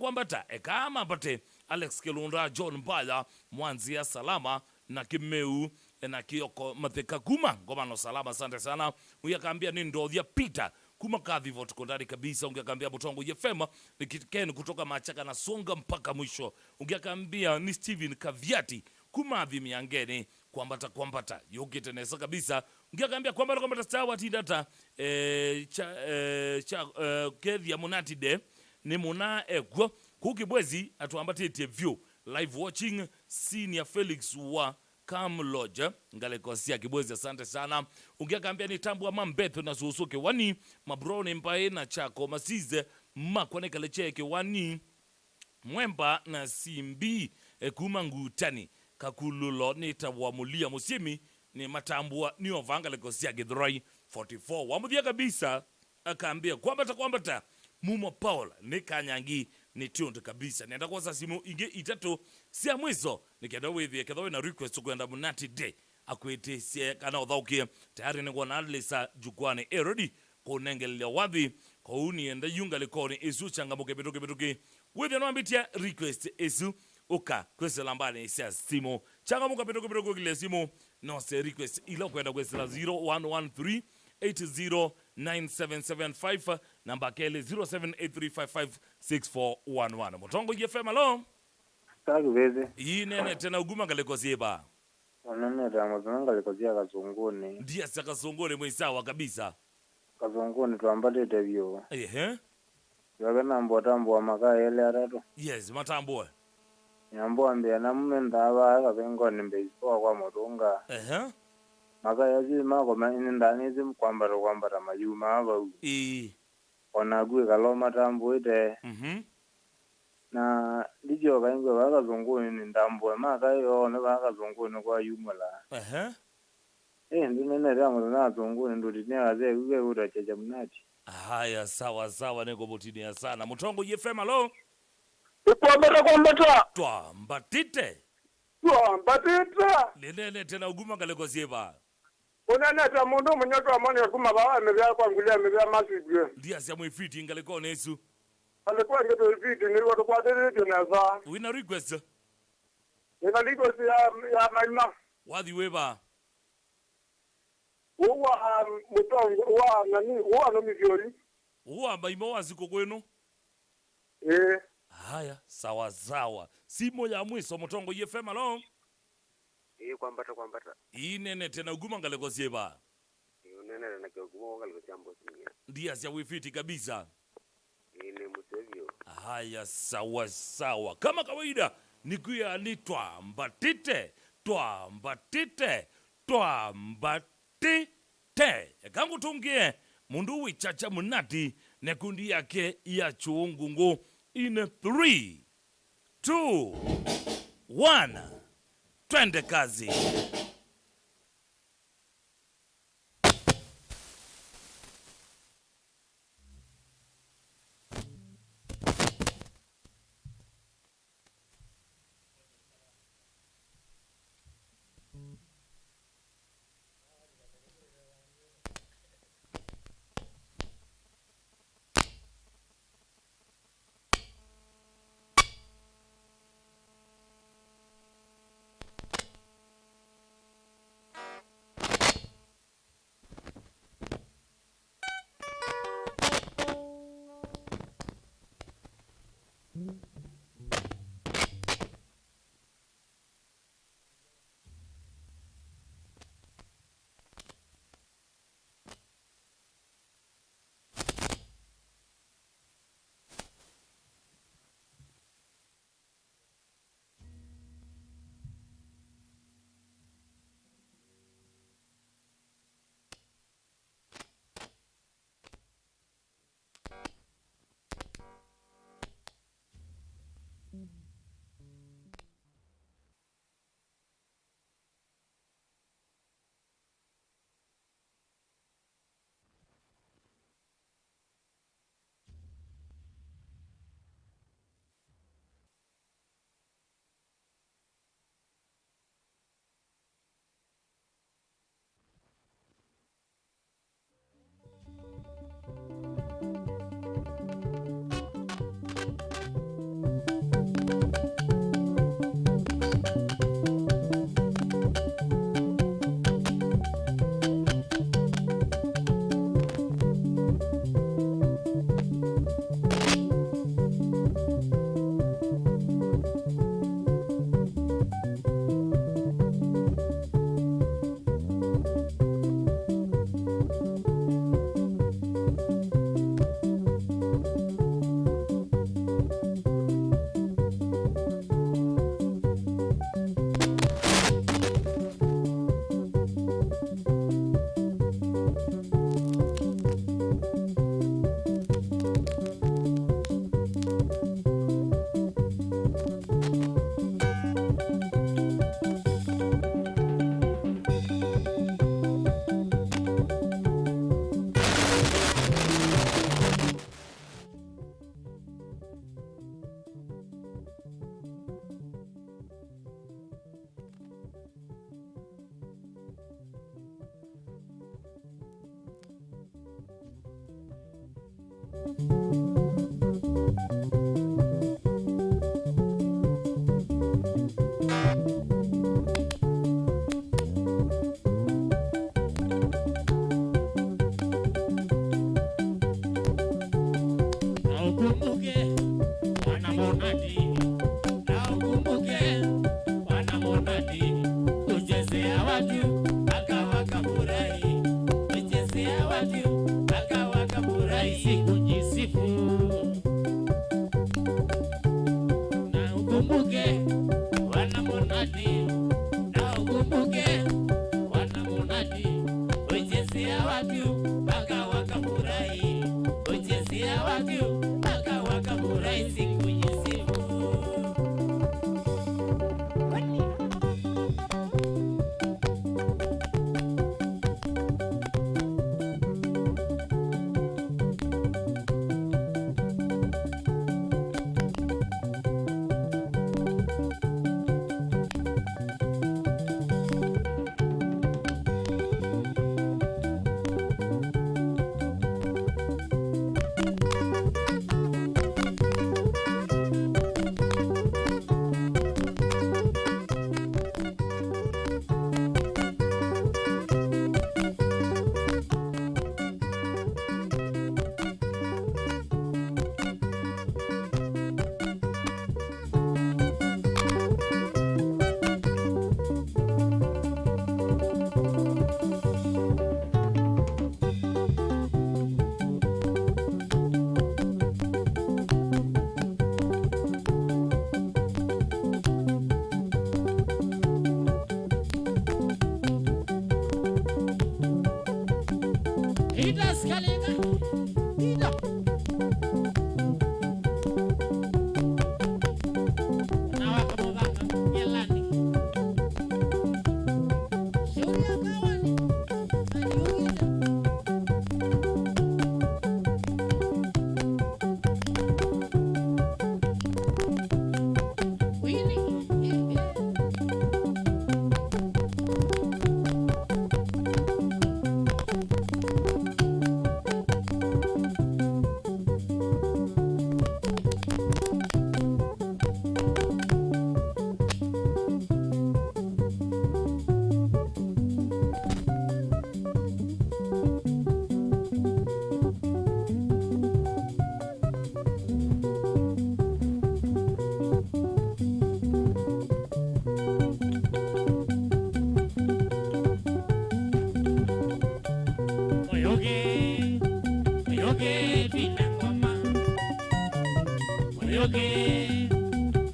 kama apate Alex Kelunda John Mbaya Mwanzia Salama na Kimeu na Kioko Matheka Kuma ngomano salama. Asante sana uyakambia ni ndodhia Peter kuma kadhi vote kondari kabisa ungekambia Mutongo FM ni Ken kutoka Machaka na Songa mpaka mwisho ungekambia ni Steven Kaviati kuma adhi miangeni kwambata yokitenesa kabisa ungekambia kwambata sawa tidata kedhi ya Munati de ni muna egwo kukibwezi atuambatie view live watching senior Felix wa Cam Lodge ngale kosia kibwezi. Asante sana ungekambia ni Tambua Mambetho na Susuke wani mabrone mbae na Chako Masize makwane kalecheke wani Mwemba na Simbi kumangutani kakululo ni tawamulia musimi ni Matambua ni ovangale kosia Githurai 44 wamudia kabisa akaambia kwambata Mumo Paul ni kanyangi ni tundu kabisa nenda kwa simu inge itatu sia mwizo nikienda wewe kedhawe na request kwenda Munati day akwetesie kana udhaukie tayari ni kwa analisa jukwani ready kunengelea wadhi kwa uni enda yunga likoni isu changamuke bituke wewe no ambitia request isu uka kwese lambani isia simu changamuka bituke kile simu no se request ila kwenda kwese la 0113 809775 namba kele 0783556411 Mutongo FM alo Sagu beze hii nene tena uguma ngalekozie ba nene dama ngalekozia Kazunguni ndia saka Kazunguni mwisawa kabisa Kazunguni tuambate tevyo yagana mbotambo maka ele arato yes matambo nyambo ambia namume ndaba kabengo nimbeiswa kwa Mutunga maka yazi mako manini ndani zimu kwambara mayuma aba onagwe kaloma tambo ite na lijo kaingwe Kazunguni ni ndambo maka yo ne Kazunguni kwa yumala ndinene ramo na Kazunguni ndo dinyaze uwe uracheja Munati. Haya sawa neko butinia sana Mutongo FM alo kwambata twambatite nene tena uguma ngalekozie ba unaneta mundu munyoto amoni kuma bawa mebya kwangulia mebya masibwe ndia sia mwifiti ngalekone Yesu alikuwa ngeto ifiti ni watu kwa dede na za wina request ina request ya maima wadhi weba uwa Mutongo uwa nani uwa no mivyori Uwamba imo ziko kwenu? Haya, sawa sawa. Simo ya mwiso Mutongo FM alo. Kwambata. Inene tena uguma ngaleko sieba. Unene na kuguma ngaleko jambo sinya. Ndia sia wifiti kabisa. Ine musevyo. Haya, sawa sawa. Kama kawaida nikuya ni twambatite. Kangu tungie mundu wichacha munati nekundi yake ya chungungu in 3, 2, 1. Twende kazi.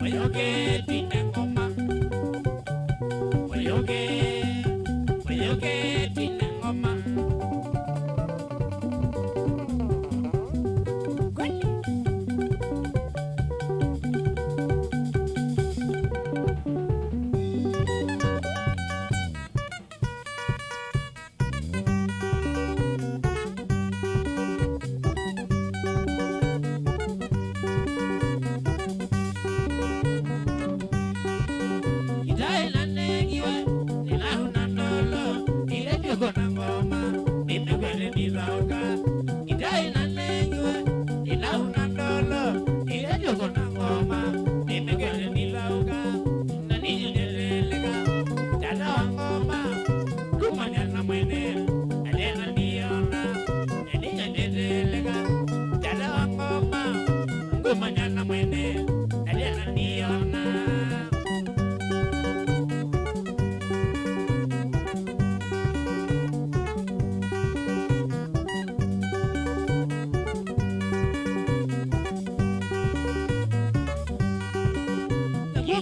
Oyoke, tina ngoma. Oyoke, tina ngoma. Kweli. Manana mwene, aliana niona.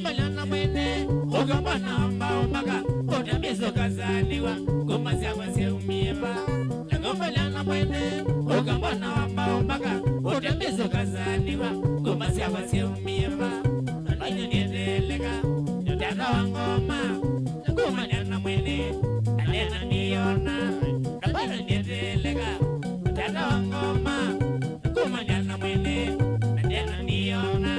Manana mwene, ogambana ambao maga, otamezo kazaniwa, goma zyawa seumieba. Manana mwene, ogambana ambao maga, otamezo kazaniwa, goma zyawa seumieba. Alanya niedelega, nyotana wangoma, goma nyana mwene, alena niona. Alanya niedelega, nyotana wangoma, goma nyana mwene, alena niona.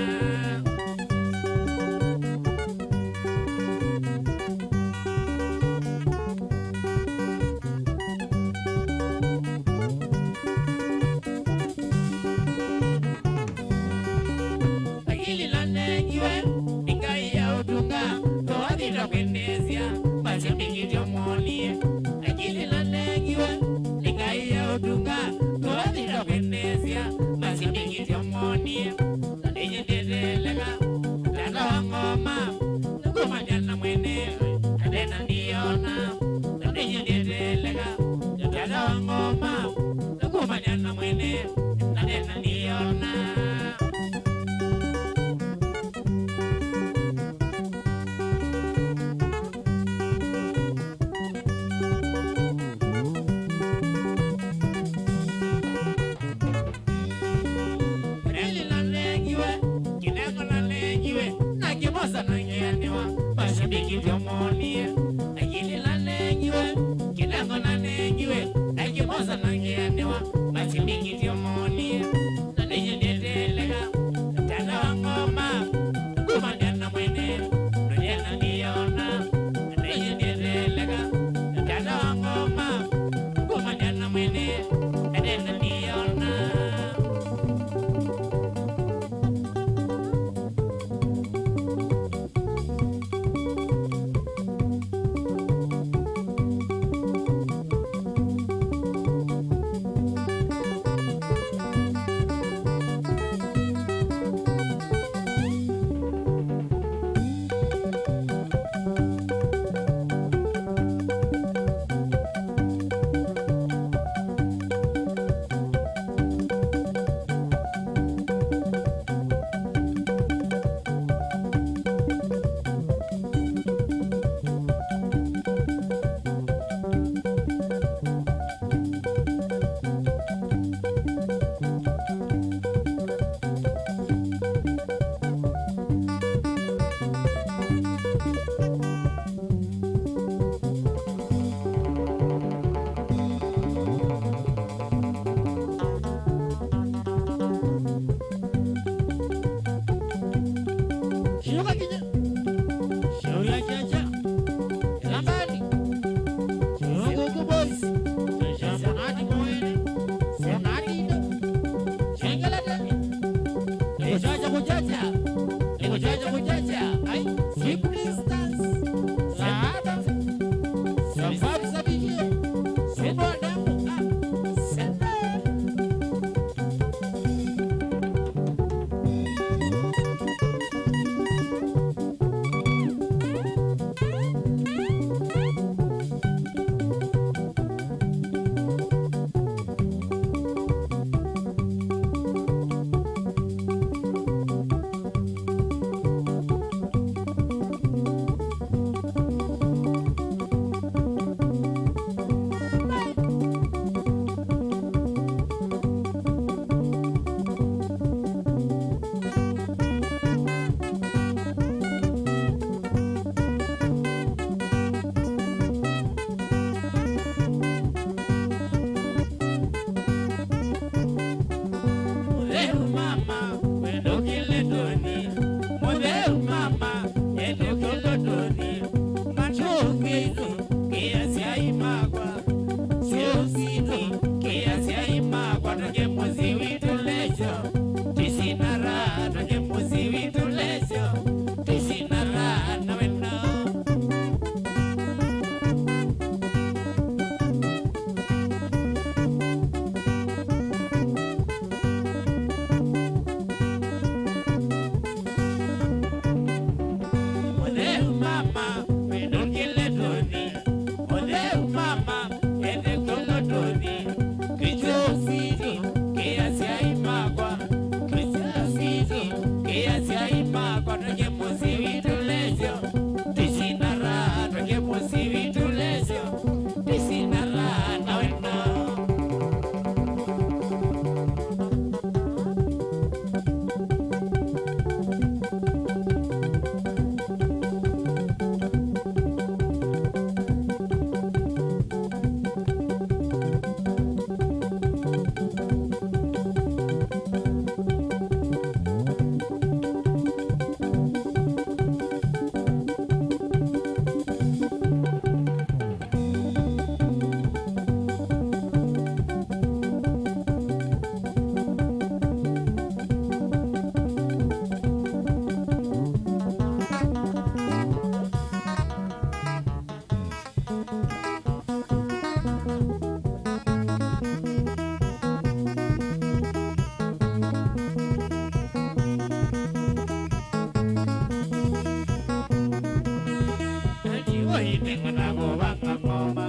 boy ningana go banga mama.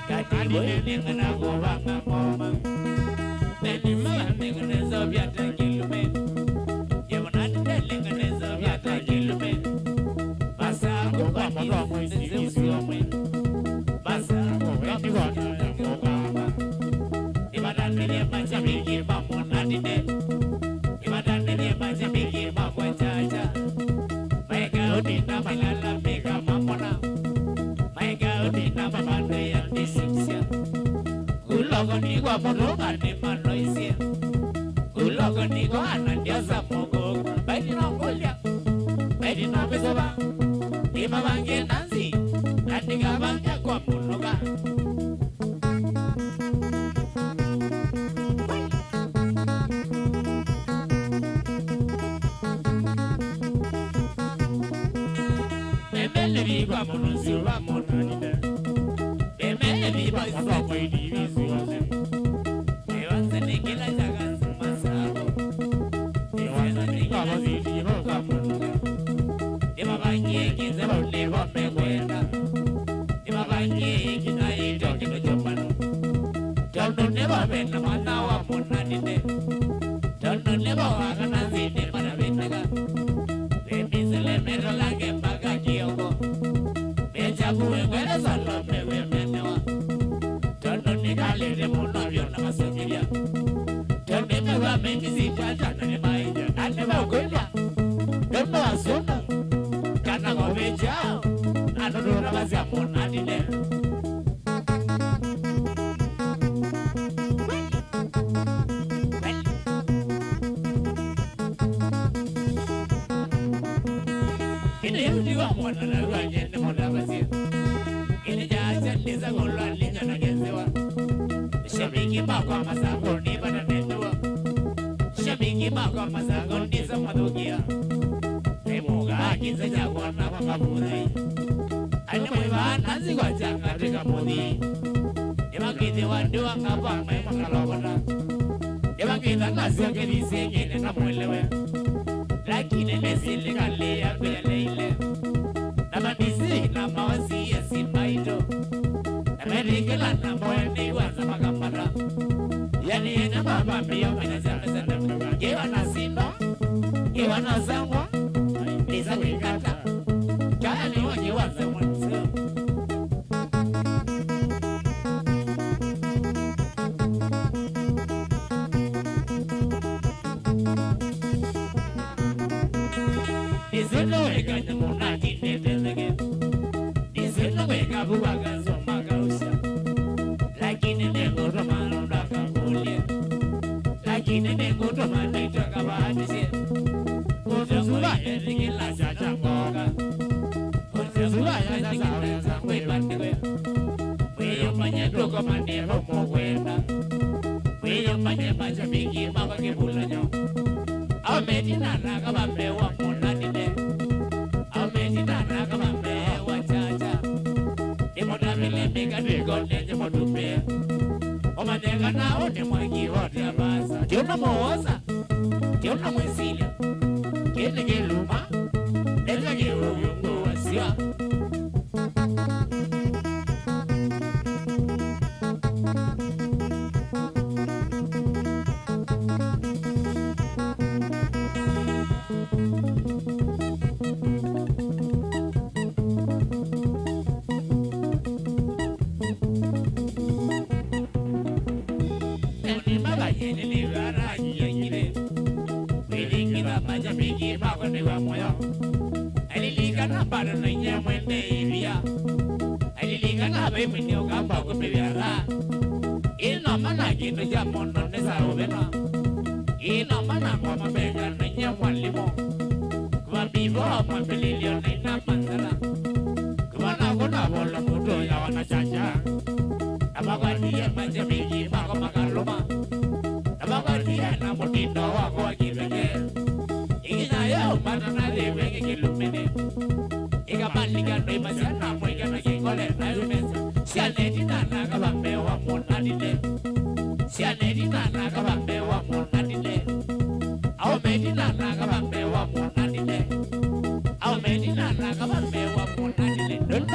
Kati boy ningana go banga mama. Neni mama ningana zobiata kilume. Yewana ningana zobiata kilume. Basa go banga mama ziziyome. Basa go banga. Ibadan nile bacha bigi mamu nadine. Ibadan nile bacha bigi mamu jaja. Mega udina malala mega mamona. Mega udina mamande ya disipsia. Ulogo ni kwa monoga ni manoisia. Ulogo ni kwa anandiasa mogo. Baidi na ngolia. Baidi na besoba. Ima bange nanzi. Andiga banga kwa monoga. Viva monosilva monanina. Beme viva sa foi divisione. Evanse nikila jaga sumasabo. Evanse nikila viva kamunga. Ema bangi kinze bole bome kwenda. Ema bangi kinai toki chopano. Tono neba bena mana wa monanine. Tono neba wa kana zide para benaga. Bemisele mero lage baga kioko. Buwe kwele salo mewe menewa. Tono nikale de monavyo na masokiria. Tono mewa mengisi tata na maija. Ane makwenda. Tono asuna. Kana ngome chao. Anodo na basi ya monadine. Ine yudi wa mwana na ruanye ne monabasi. Niza golwa linya na gezewa. Shabiki makwa masago ni bana netua. Shabiki makwa masago ni za madugia. Temuga akiza jagwa na makabudai. Ane mwiba nazi kwa janga teka mudi. Ema kiti wandu wangapa mai makalobona. Ema kita kasi wake nisengene na mwelewe. Lakini nesili kale ya kuya leile. Nama nisi na mawasi ya simbaito. Amerikela na mwene waza makamara. Yani ena baba miyo mena zame zanda. Gewa na sindo. Gewa na zangwa. Niza wikata. Kaya ni wanyi waza mwanzo. Nizendo weka nyamuna kine tezege. Nizendo weka buwaga zoma. Lakini nengo romano ndaka kulia. Lakini nengo romano itaka bahadisi. Kuzuzula yeziki la chacha mboga. Kuzuzula yeziki la zangwe bandikwe. Weyo manye toko mande romo kwenda. Weyo manye macha mingi mama kibula nyo. Aumeti nana kama mewa monanine. Aumeti nana kama mewa chacha. Imona vile mika digone jemo dupe. Omanega na one mwangi wote abasa. Kiona mooza. Kiona mwesilia. Kiene geluma. Neza geuyungu wasia. Aliliga na para na nya mwende iria. Aliliga na be mini ogamba ko bebiara. Ino mana kino ya mono ne sa obena. Ino mana kwa mabega na nya mwalimo. Kwa bibo kwa bililio na panzara. Kwa na kona bola mudo ya wana chacha. Abagani ya manje bigi bako makaloma. Abagani ya na mutindo wako akibeke. Ina yo mana lewe kilumene. Iga bandika no imasiana mwega na kingole na rumesa. Sianeti nana kabambe wa monadine. Sianeti nana kabambe wa monadine. Aumeti nana kabambe wa monadine. Aumeti nana kabambe wa monadine. Don't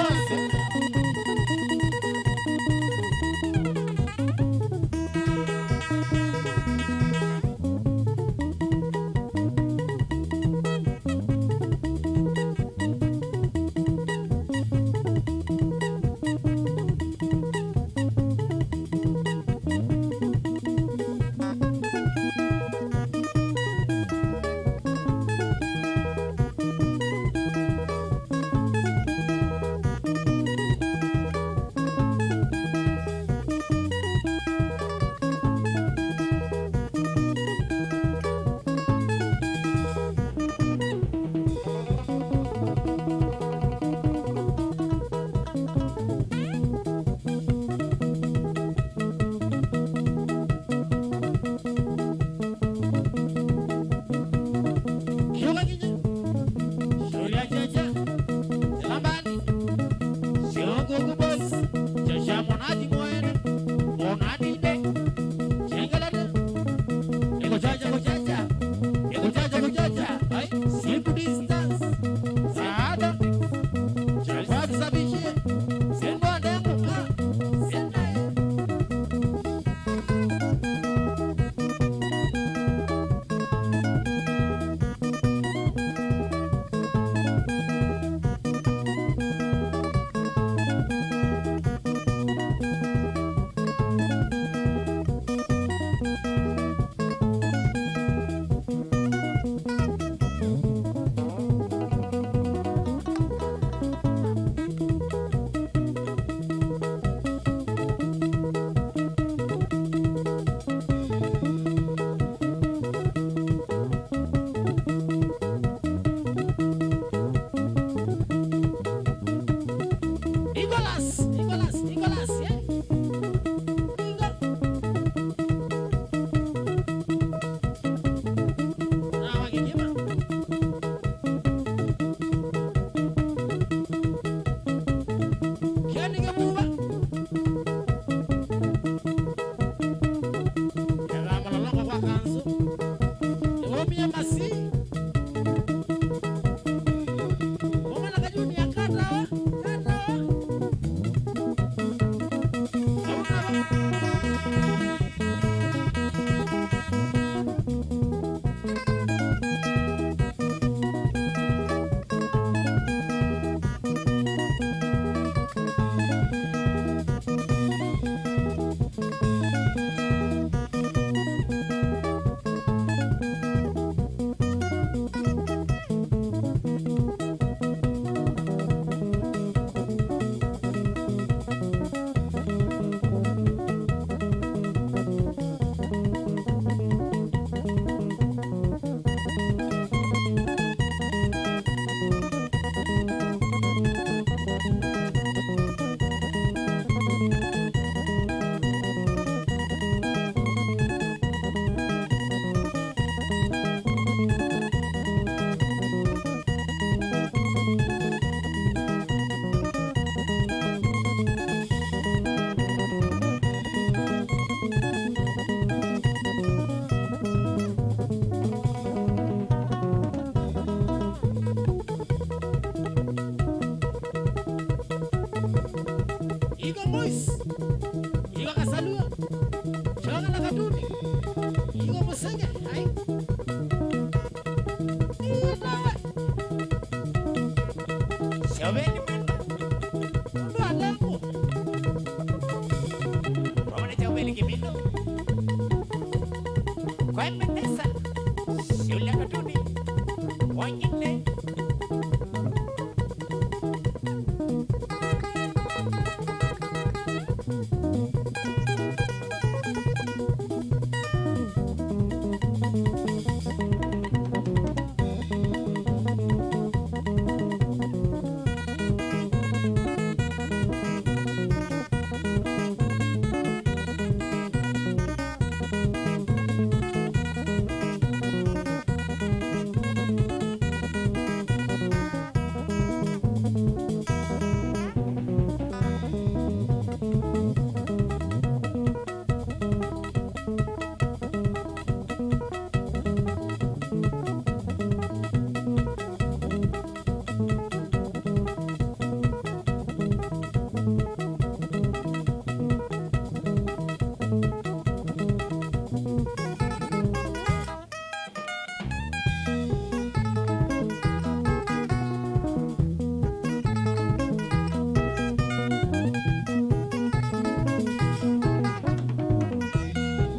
Iko Mois, iko Kasalua, Choga na Katuni, iko Musenge, hai. Shoveni manda, ndo alembo. Pamane Shoveni Kimino, kwa Menesa, Shule Katuni, wanyine.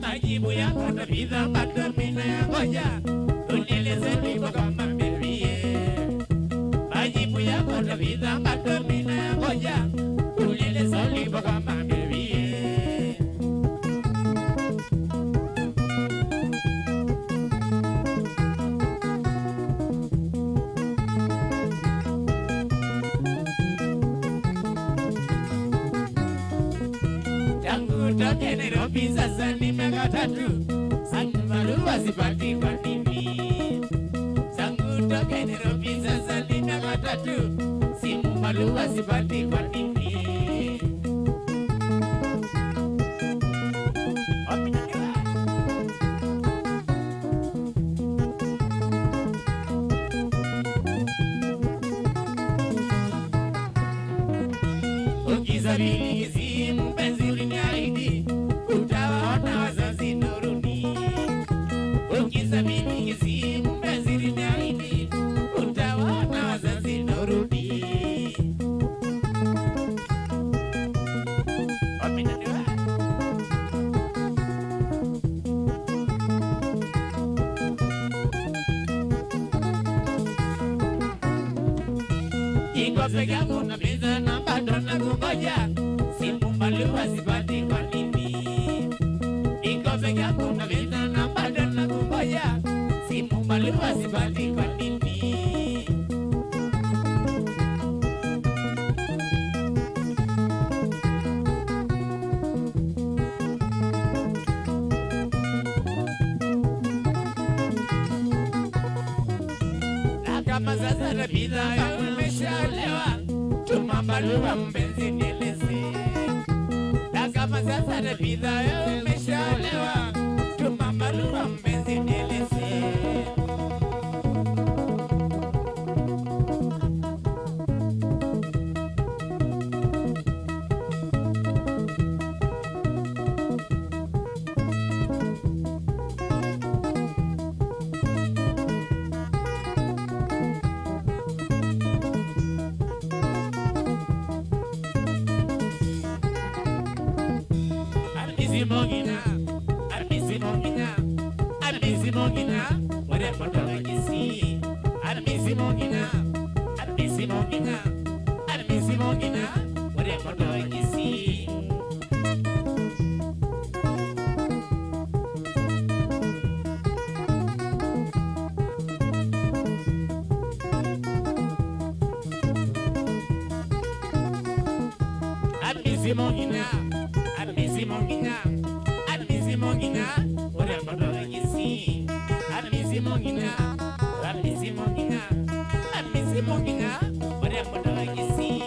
Majibu yako na bidhaa bado mina yangoja, unieleze nipo kama mbie. Majibu yako na bidhaa bado mina yangoja, unieleze nipo kama mbie. Tangu toke Nairobi sasa ni miaka 3, sangu barua sipati kwa nini? Tangu toke Nairobi sasa ni miaka 3, simu barua sipati kwa nini? Ukisafiri hizi mpenzi uliniahidi, utawaona wazazi nuruni. Ukisafiri hizi mpenzi uliniahidi, utawaona wazazi nuruni. Wapendaniwa, iko peke yangu na pesa na bado nakungoja, simu barua sipati kwa nini? Iko peke yangu na pesa na bado nakungoja, simu barua sipati kwa nini? Na kama sasa na bidhaa yangu imeshaolewa, tuma barua mpenzi nieleze. Na kama sasa na bidhaa yangu imeshaolewa, tuma barua mpenzi nieleze. Arbisimogina, Arbisimogina, Arbisimogina, wale poto wakisi. Arbisimogina, Arbisimogina, Arbisimogina, wale poto wakisi. Arbisimogina, Arbisimogina, Arbisimogina, wale poto wakisi. Arbisimogina, Arbisimogina, Arbisimogina, wale poto wakisi.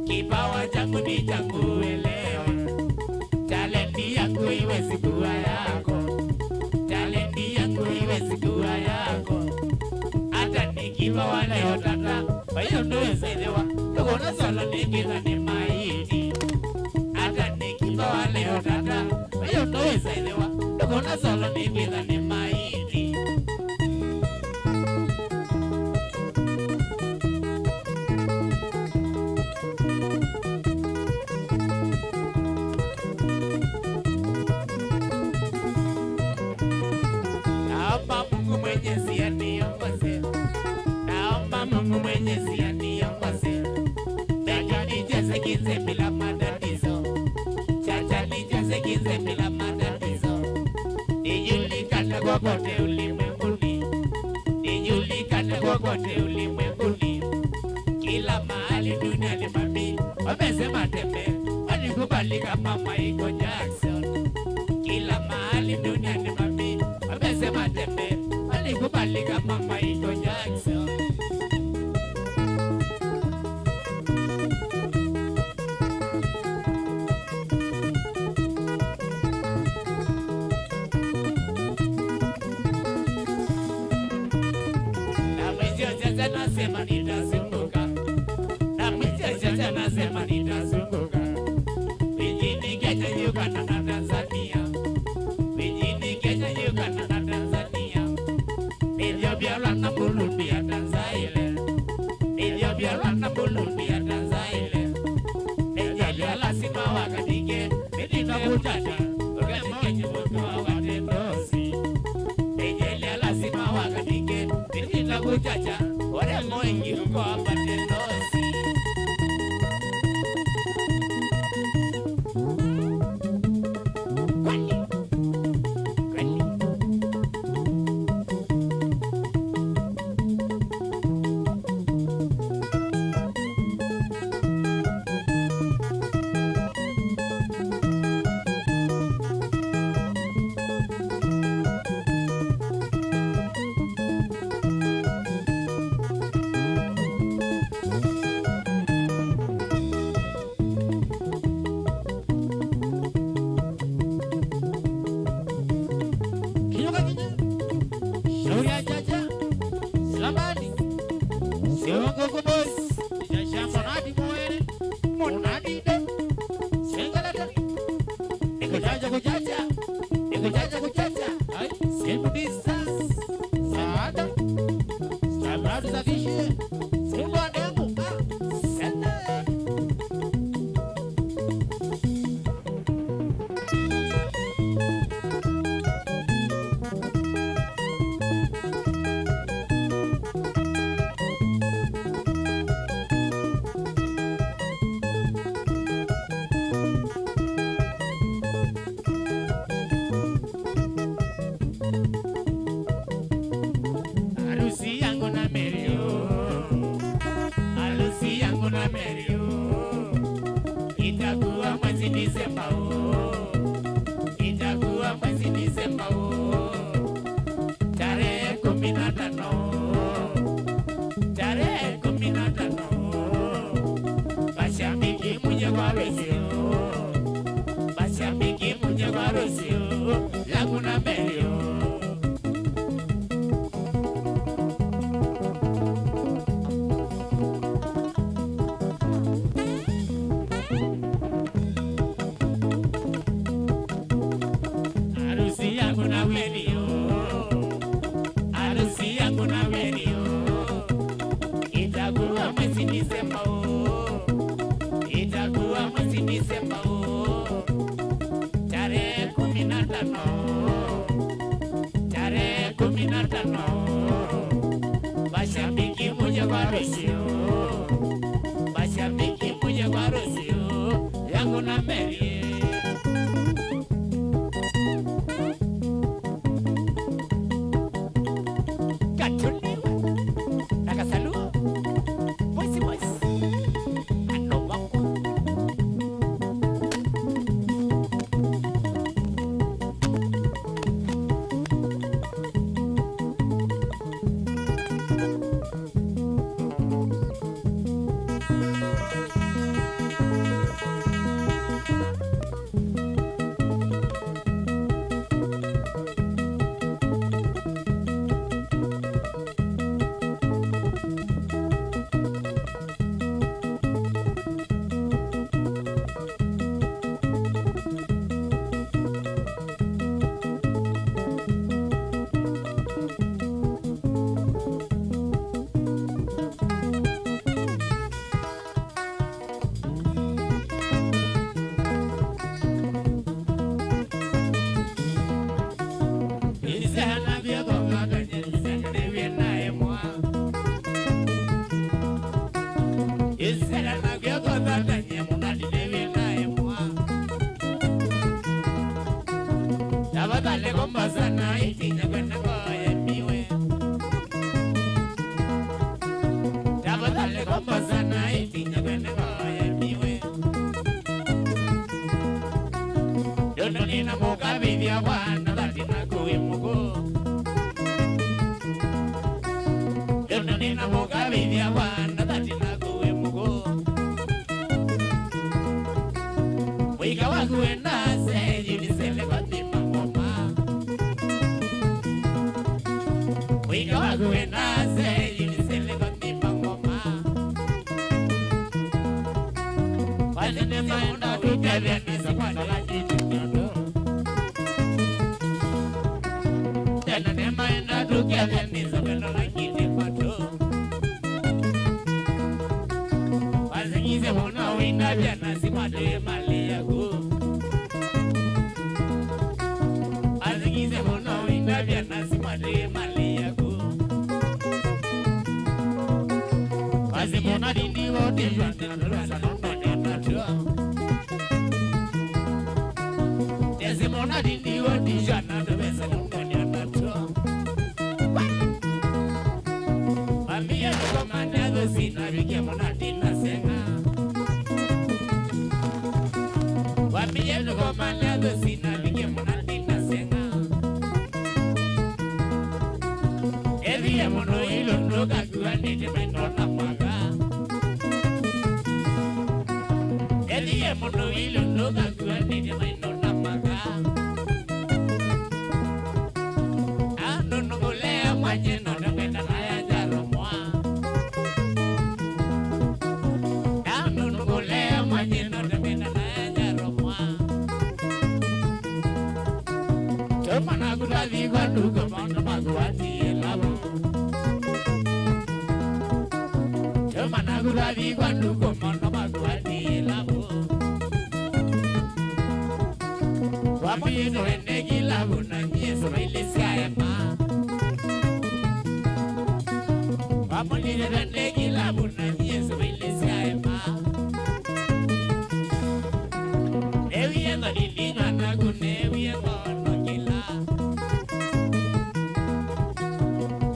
Kipawa changu ni cha kuelewa, talenti yangu iwezi kuwa Bayo ndoza idewa Yogona solo nikiza ni maiti Ata nikibawa leo tata Bayo ndoza idewa Yogona solo nikiza ni maiti Naomba Mungu Mwenyezi aniongoze Naomba Mungu Mwenyezi aniongoze Bega nijaze kize bila matatizo Chacha nijaze kize bila matatizo Nijulikane kokote ulimwenguni Nijulikane kokote ulimwenguni Kila mahali duniani mami Wamesema tembe Wanikubali kama Michael Jackson Kila mahali duniani mami Wamesema tembe Wanikubali kama Michael Jackson Na mwisho sasa nasema nitazunguka Na mwisho sasa nasema nitazunguka Vijini Kenya, Uganda na Tanzania Vijini Kenya, Uganda na Tanzania Ethiopia, Rwanda, Burundi ya Tanzania Ethiopia, Rwanda, Burundi ya Tanzania Ethiopia lazima wakatike Nidina kutata Uganda Kenya mtu watendosi Ethiopia lazima wakatike Nidina kutata Wale moingi uko hapa tendosi Kwani Kiyoka kinya Shauri ya jaja Silambani Siwongo kubos Jasha monadi mwere Monadi de Sengalata Niko jaja kujaja Niko jaja kujaja Ay Simbu distance Saada Sabradu za kishe Simbu ademu Senda Harusi yangu na Merio Harusi yangu na Merio Itakuwa mwezi Disemba Itakuwa mwezi Disemba Tarehe 15 Tarehe 15 Mashabiki mwenye kwa resio Mashabiki mwenye kwa resio Yangu na Merio Harusi yangu na Merio Harusi yangu na Merio Itakuwa mwezi Disemba Itakuwa mwezi Disemba Tarehe 15 Tarehe 15 Mashabiki mwenye kwa resio Mashabiki mwenye kwa resio Yangu na Merio Katuliwa Nakasalua Moisi moisi Ano wangu Isera na gyoko tatanye munadi devi na emwa. Tabatale kombasana itinya kwenda koye miwe. Tabatale kombasana itinya kwenda koye miwe. Yono nina muka vidia wana latina kuwe mugo. Yono nina muka vidia wana latina kuwe mugo. Wika wakuenda se yunisele batima ngoma. Wika wakuenda se yunisele batima ngoma. Wazene maunda kutevya nisa kwa nalakiti nyoto. Tena nema enda tukevya nisa kwa nalakiti pato. Wazengize muna wina vya nasi madwe mali yako. Wazengize muna wina vya nasi madwe mali yako. Wazimuna dindi wote jwanda nalasa nondone nato. Wazimuna dindi wote jwanda nalasa nondone nato. Wambia nuko manado sina vike muna dina senga. Wambia nuko manado sina vike muna dina senga. Evi ya muno ilo nuka kuwani temenona maga. Evi ya muno ilo nuka kuwani temenona maga. Anu nungulea mwenye nonongena na ya jaro mwa. Anu nungulea mwenye nonongena na ya jaro mwa. Toma na kutavi kwa nduko mono maguwati elabo. Toma na kutavi kwa nduko mono maguwati elabo. Wamuyeno ende kilabu na nyeso ilisia ema. Wamuyeno ende kilabu na nyeso ilisia ema. Ewiyengo nilinywa na kune ewiyengo nokila.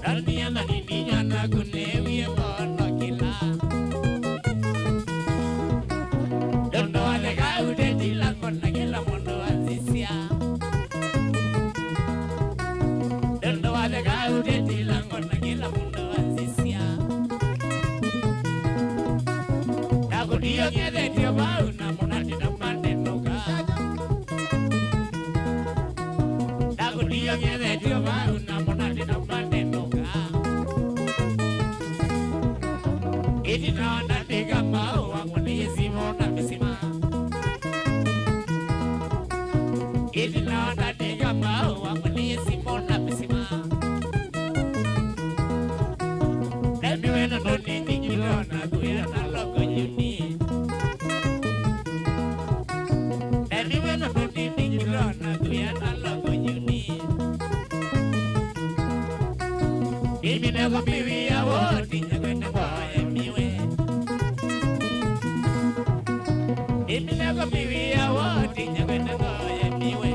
Ewiyengo nilinywa na kune ewiyengo nokila. Dondo walega udetila kona kila mondo azisia. Dondo walega udetila kona kila mondo azisia. Nakudio nyede dio bau na munati na mande noga. Nakudio nyede dio bau na munati na mande noga. Iti na wana tiga mau wangu ni simona misima. Iti na wana tiga mau wangu ni simona misima. Nemi wena noni nikilona kuya na loko yuni. Nemi wena noni nikilona kuya na loko yuni. Imi nego piwi ya woti nyagwene kwa emiwe. Imi nego piwi ya woti nyagwene kwa emiwe.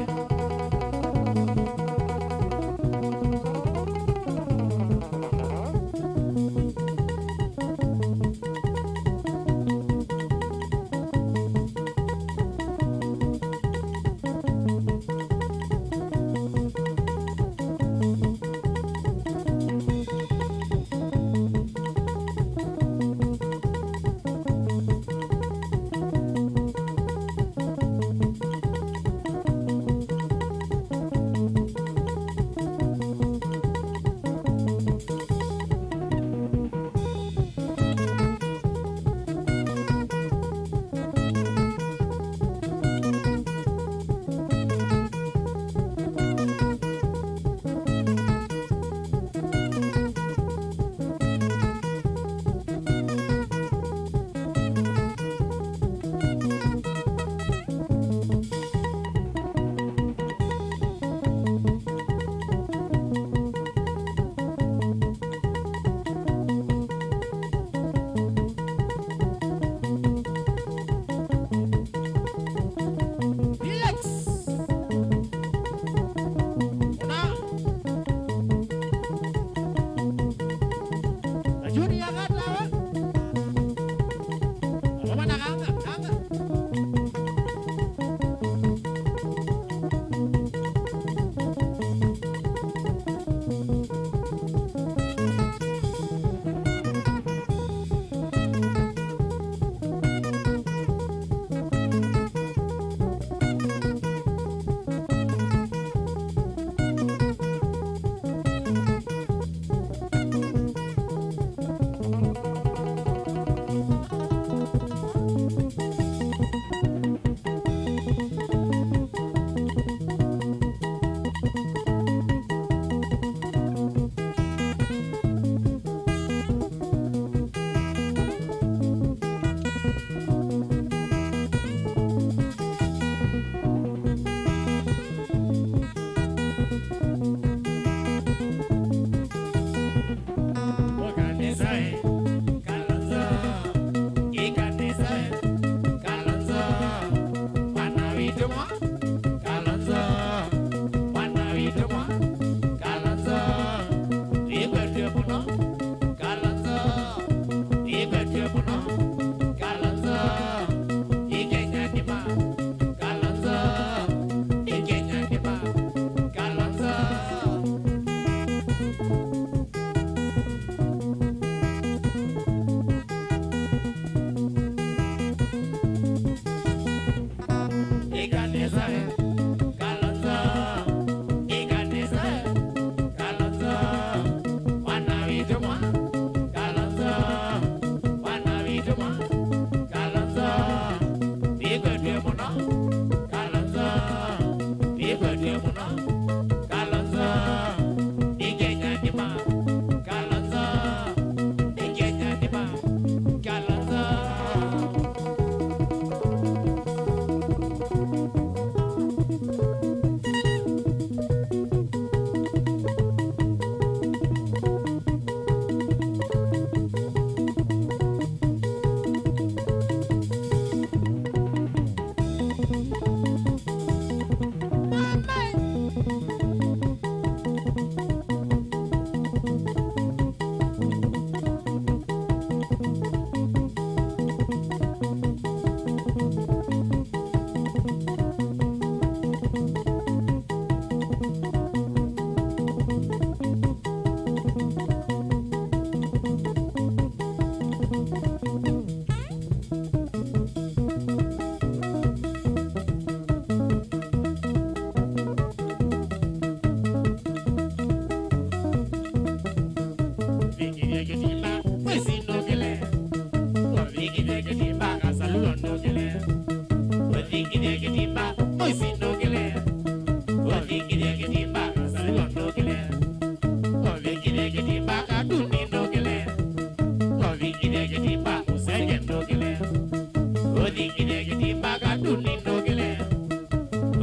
Odikide kitimba katuni nogele.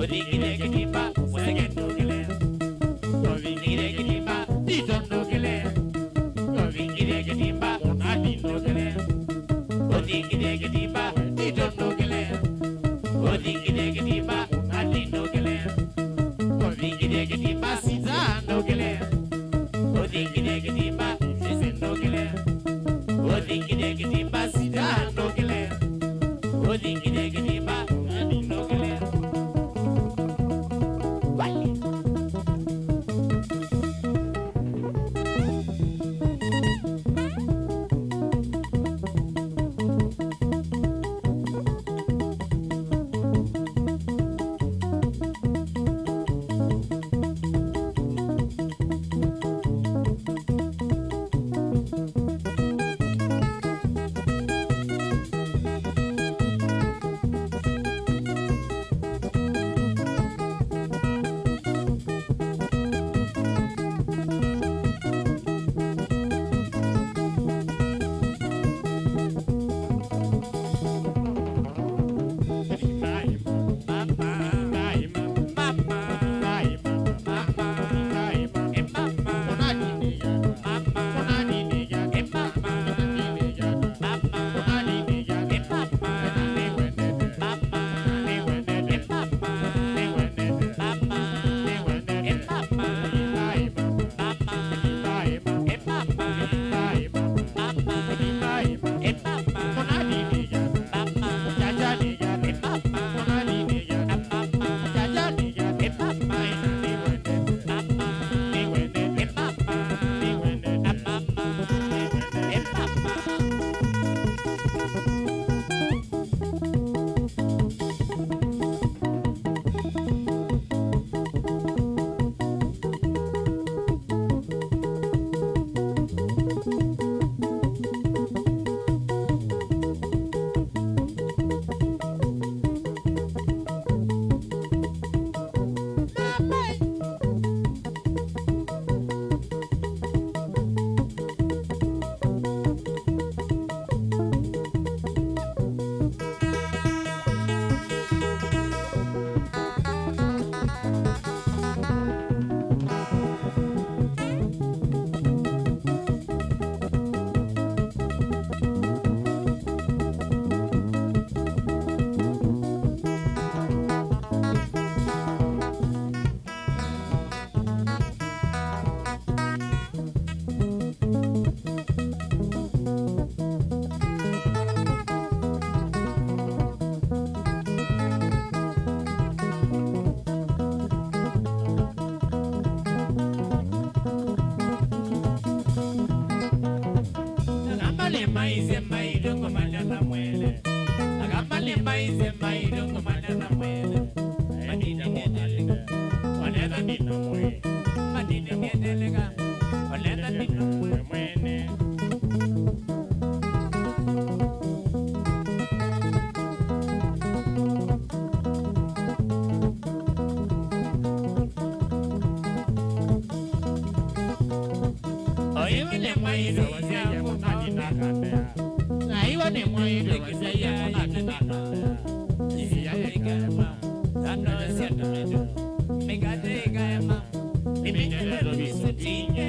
Odikide kitimba wege nogele. Odikide kitimba tito nogele. Odikide kitimba unadi nogele. Odikide kitimba tito nogele. Odikide kitimba unadi nogele. Odikide kitimba siza nogele. Odikide kitimba sisi nogele. Odikide kitimba siza nogele. Odikide kitimba unadi nogele. Wali. Maize maidongo manana mwele. Agamale maize maidongo manana mwele. Madina ngedele. Oleda dina mwe. Madina ngedele ga. Oleda dina mwe mwene. Oyewele maize wazeya madina kadea. Aiwa ne mwaide wazeya madina kadea. Isi ya ekema. Tano sedo. Megade ekema. Nimengele bisutine.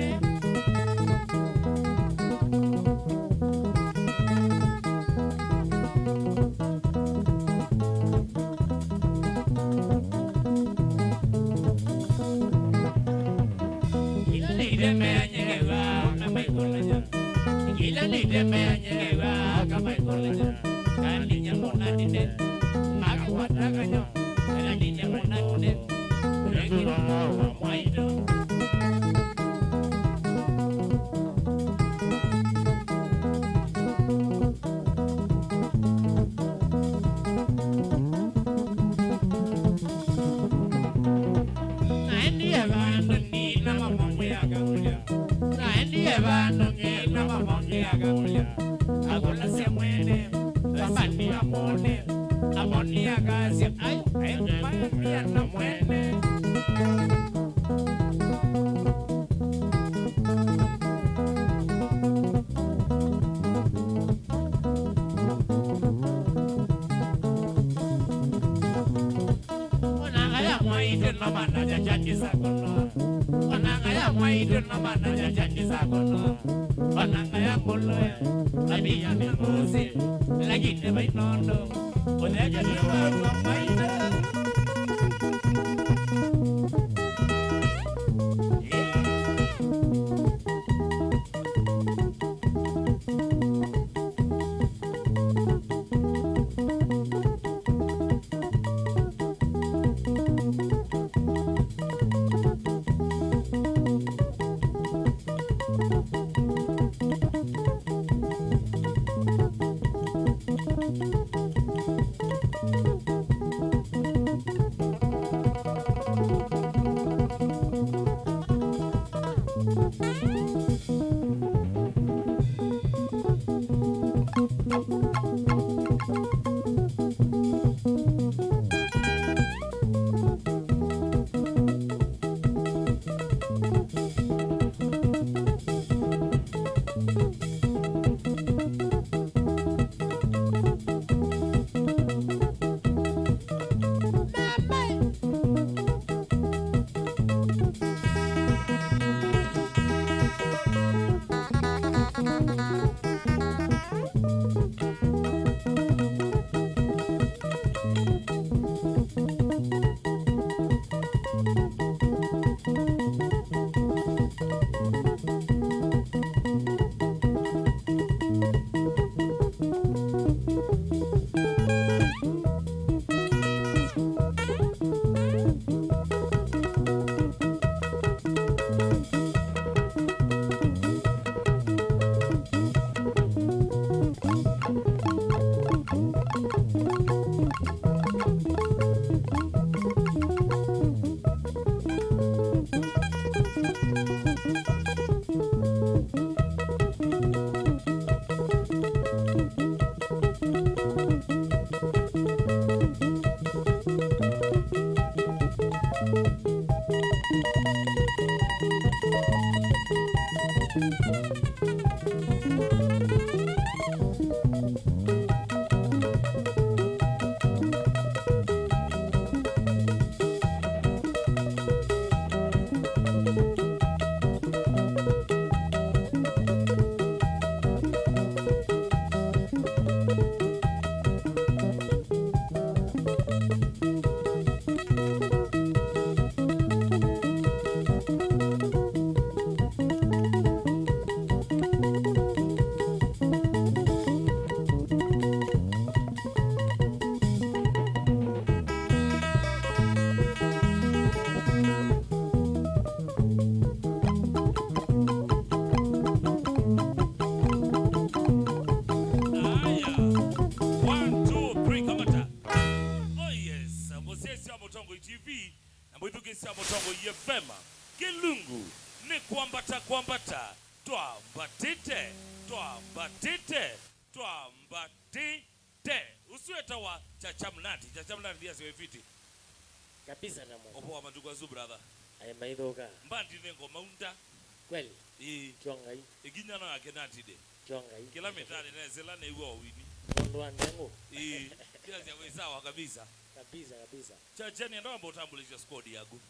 mwaidu no mana jajanji sakono. Onanga ya mwaidu no mana jajanji sakono. Onanga ya moloe, abia ni muzi, lakini bainondo. Oneja ni wako mwaidu. Kabisa na mwana. Opo wa matuku azu brother. Aye maidhoka. Mbandi nengo maunda. Kweli. Chongai. Eginya na akenati de. Chongai. Kila metani na zela na iwa wini. Ndo andengo. Kila ziya sawa kabisa. Kabisa. Chachani ndo ambo utambulisha squad yagu.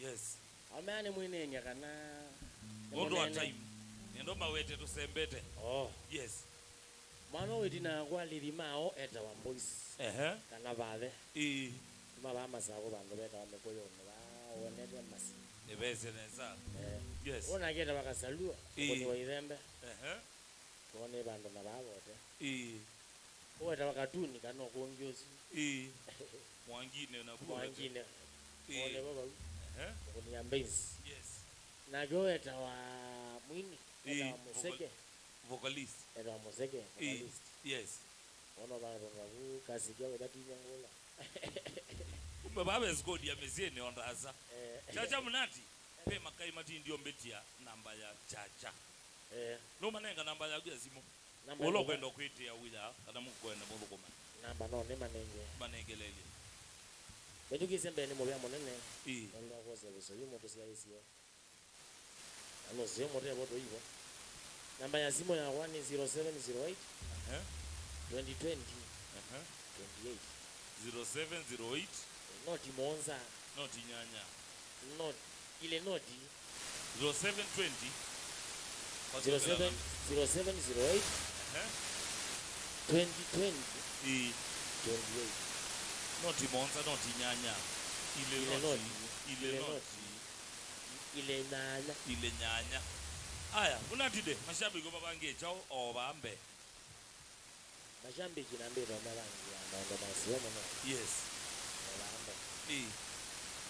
Yes. Amane mwine nyakana. Ndo wa time. Ndo mawete tusembete. Yes. Mwana wetina kwa lirimao eta wa boys. Kana bade. Maba masabo bantu beta wamekoyo no onete masi. Ebese neza. Yes. Ona keta bakasalua koni wa irembe. Kone bantu na babote. Oeta bakatuni kano kongyozi. Mwangine na bure. Mwangine. Kone baba. Koni ambezi. Yes. Na goeta wa mwini. Eta wa museke. Vocalist. Eta wa museke. Vocalist. Yes. Ono bantu na kazi kwa dati nyangola. Baba squad ya mezieni ondaza. Chacha Mnati. Pe makai mati ndio mbetia namba ya Chacha. No manenga namba ya gazimo. Ulo kwenda kwete ya wila kana mukwenda mulo koma. Namba no ne manenge. Manengelele. Betuki sembe ni mobya monene. Ndo akoze buso yumo kusia isio. Ano zio mote bodo hivo. Namba ya simu ya 10708 2020 28 0708 Noti Monza Noti nyanya. Not ile noti 0720 0708 2020 28. Noti monza, noti nyanya. Ile nyanya. Aya, unatide mashabiki babange chao obambe. Mashabiki na mbele mabangi anaomba masiwemo no. Yes. Obambe.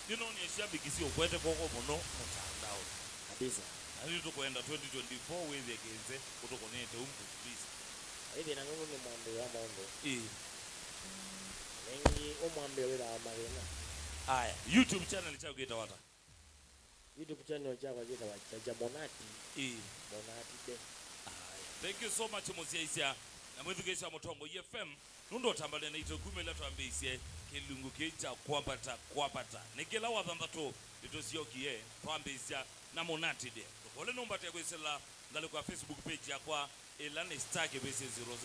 Ni shabiki sio kwete koko muno mutandao. Kabisa. Ali tukoenda 2024 wezi yageze kutokonete umbu please. Hivi na ngono ni mwambe wa maondo. Nengi omwambe wela amarena. Aya, YouTube channel chako kita wata. YouTube channel chako kita wacha Monati. Monati de. Aya. Thank you so much Muziaisia. Na mwithugesha Mutongo FM. Nundo tambale na ito kumela tuambeisye kilungu keita kwapata. Nikela wathandato itosyokie tuambeisya na Monati de. Tukole numbate kwesela ngale kwa Facebook page yakwa elane stake base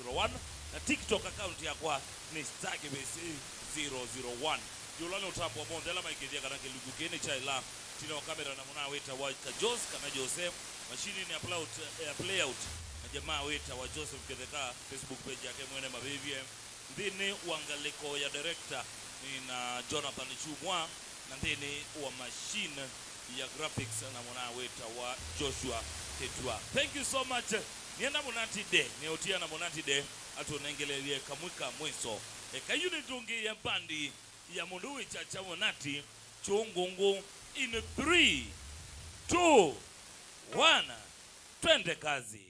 001 na TikTok account yakwa ni stake base 001. Yolani utambo bonde la maikedia kana kilungu kene cha ila tina kamera na mwana weta wa Jos kana Joseph machine ni play out na jamaa weta wa Joseph Kedeka Facebook page yake mwene mabibi ndini uangaliko ya director ni na Jonathan Chumwa na ndini wa machine ya graphics na mwana weta wa Joshua Ketwa. Thank you so much. Nienda Monati de ni otia na Monati de atunengelelie kamwika mweso kayuni tungi ya bandi ya munduwi cha Monati chungungu in 3 2 1 twende kazi.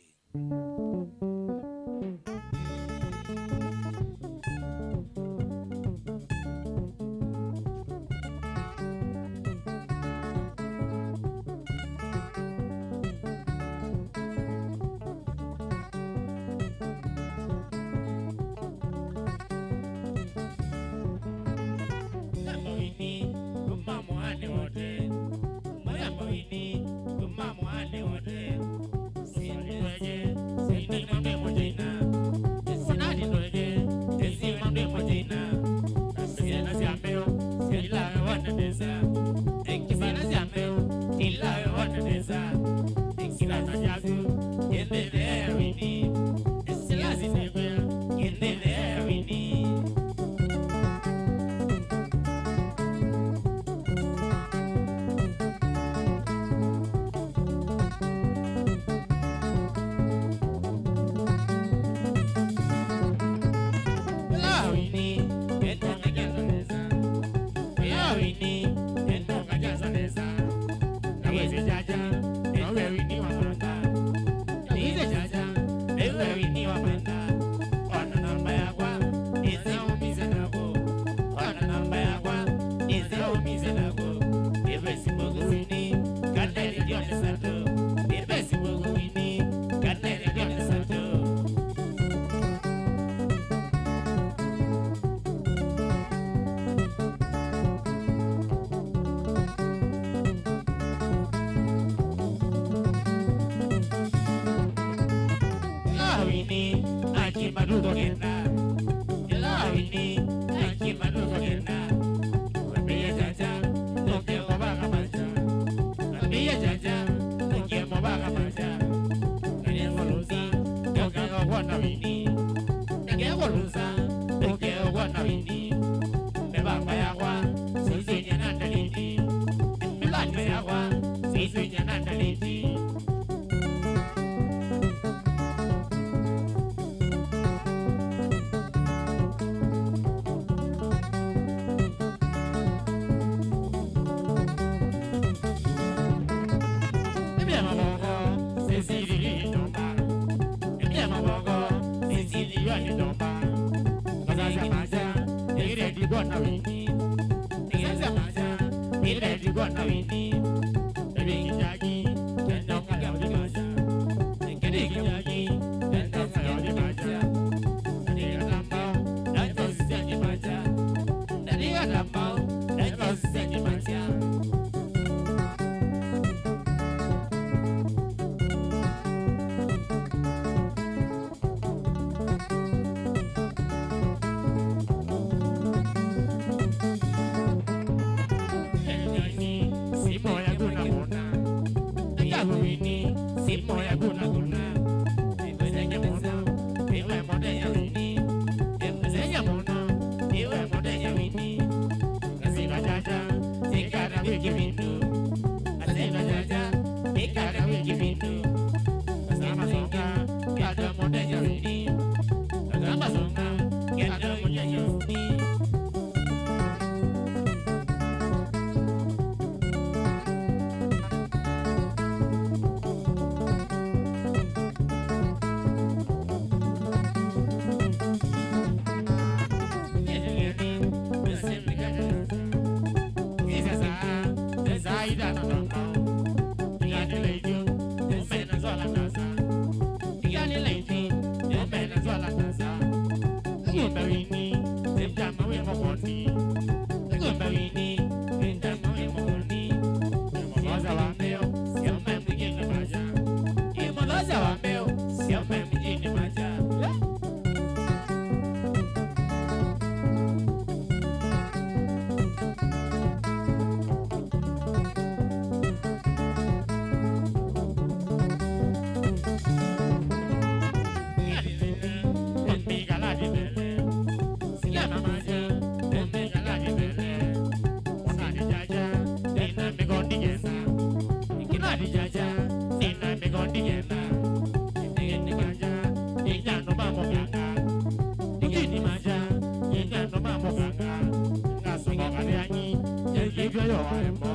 yo waemo.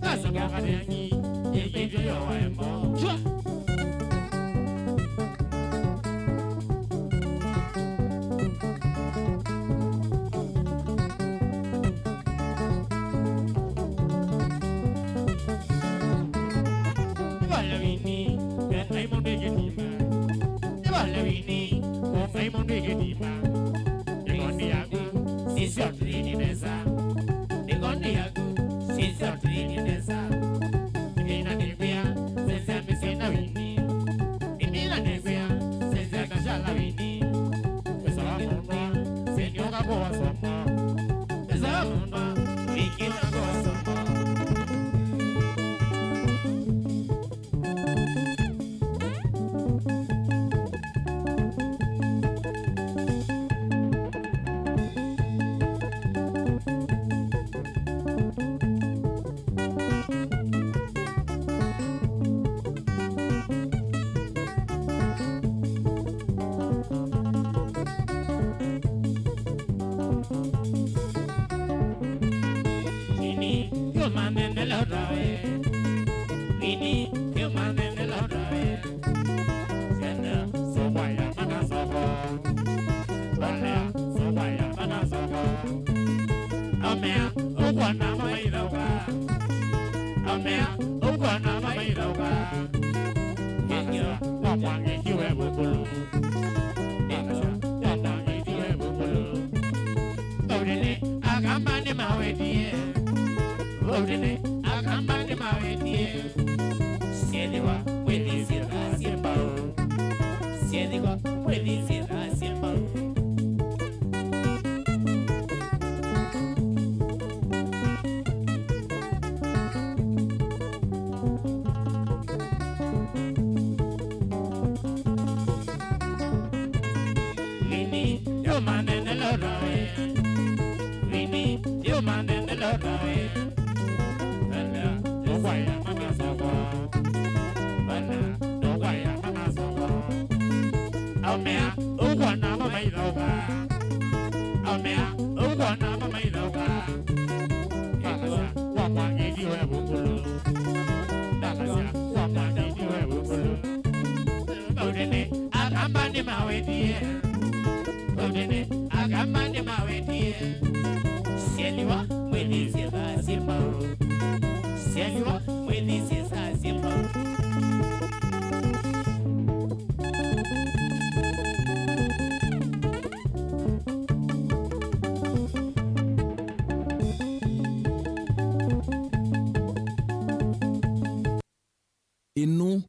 Kaso kakadengi, yeye yo waemo. Chua. Inu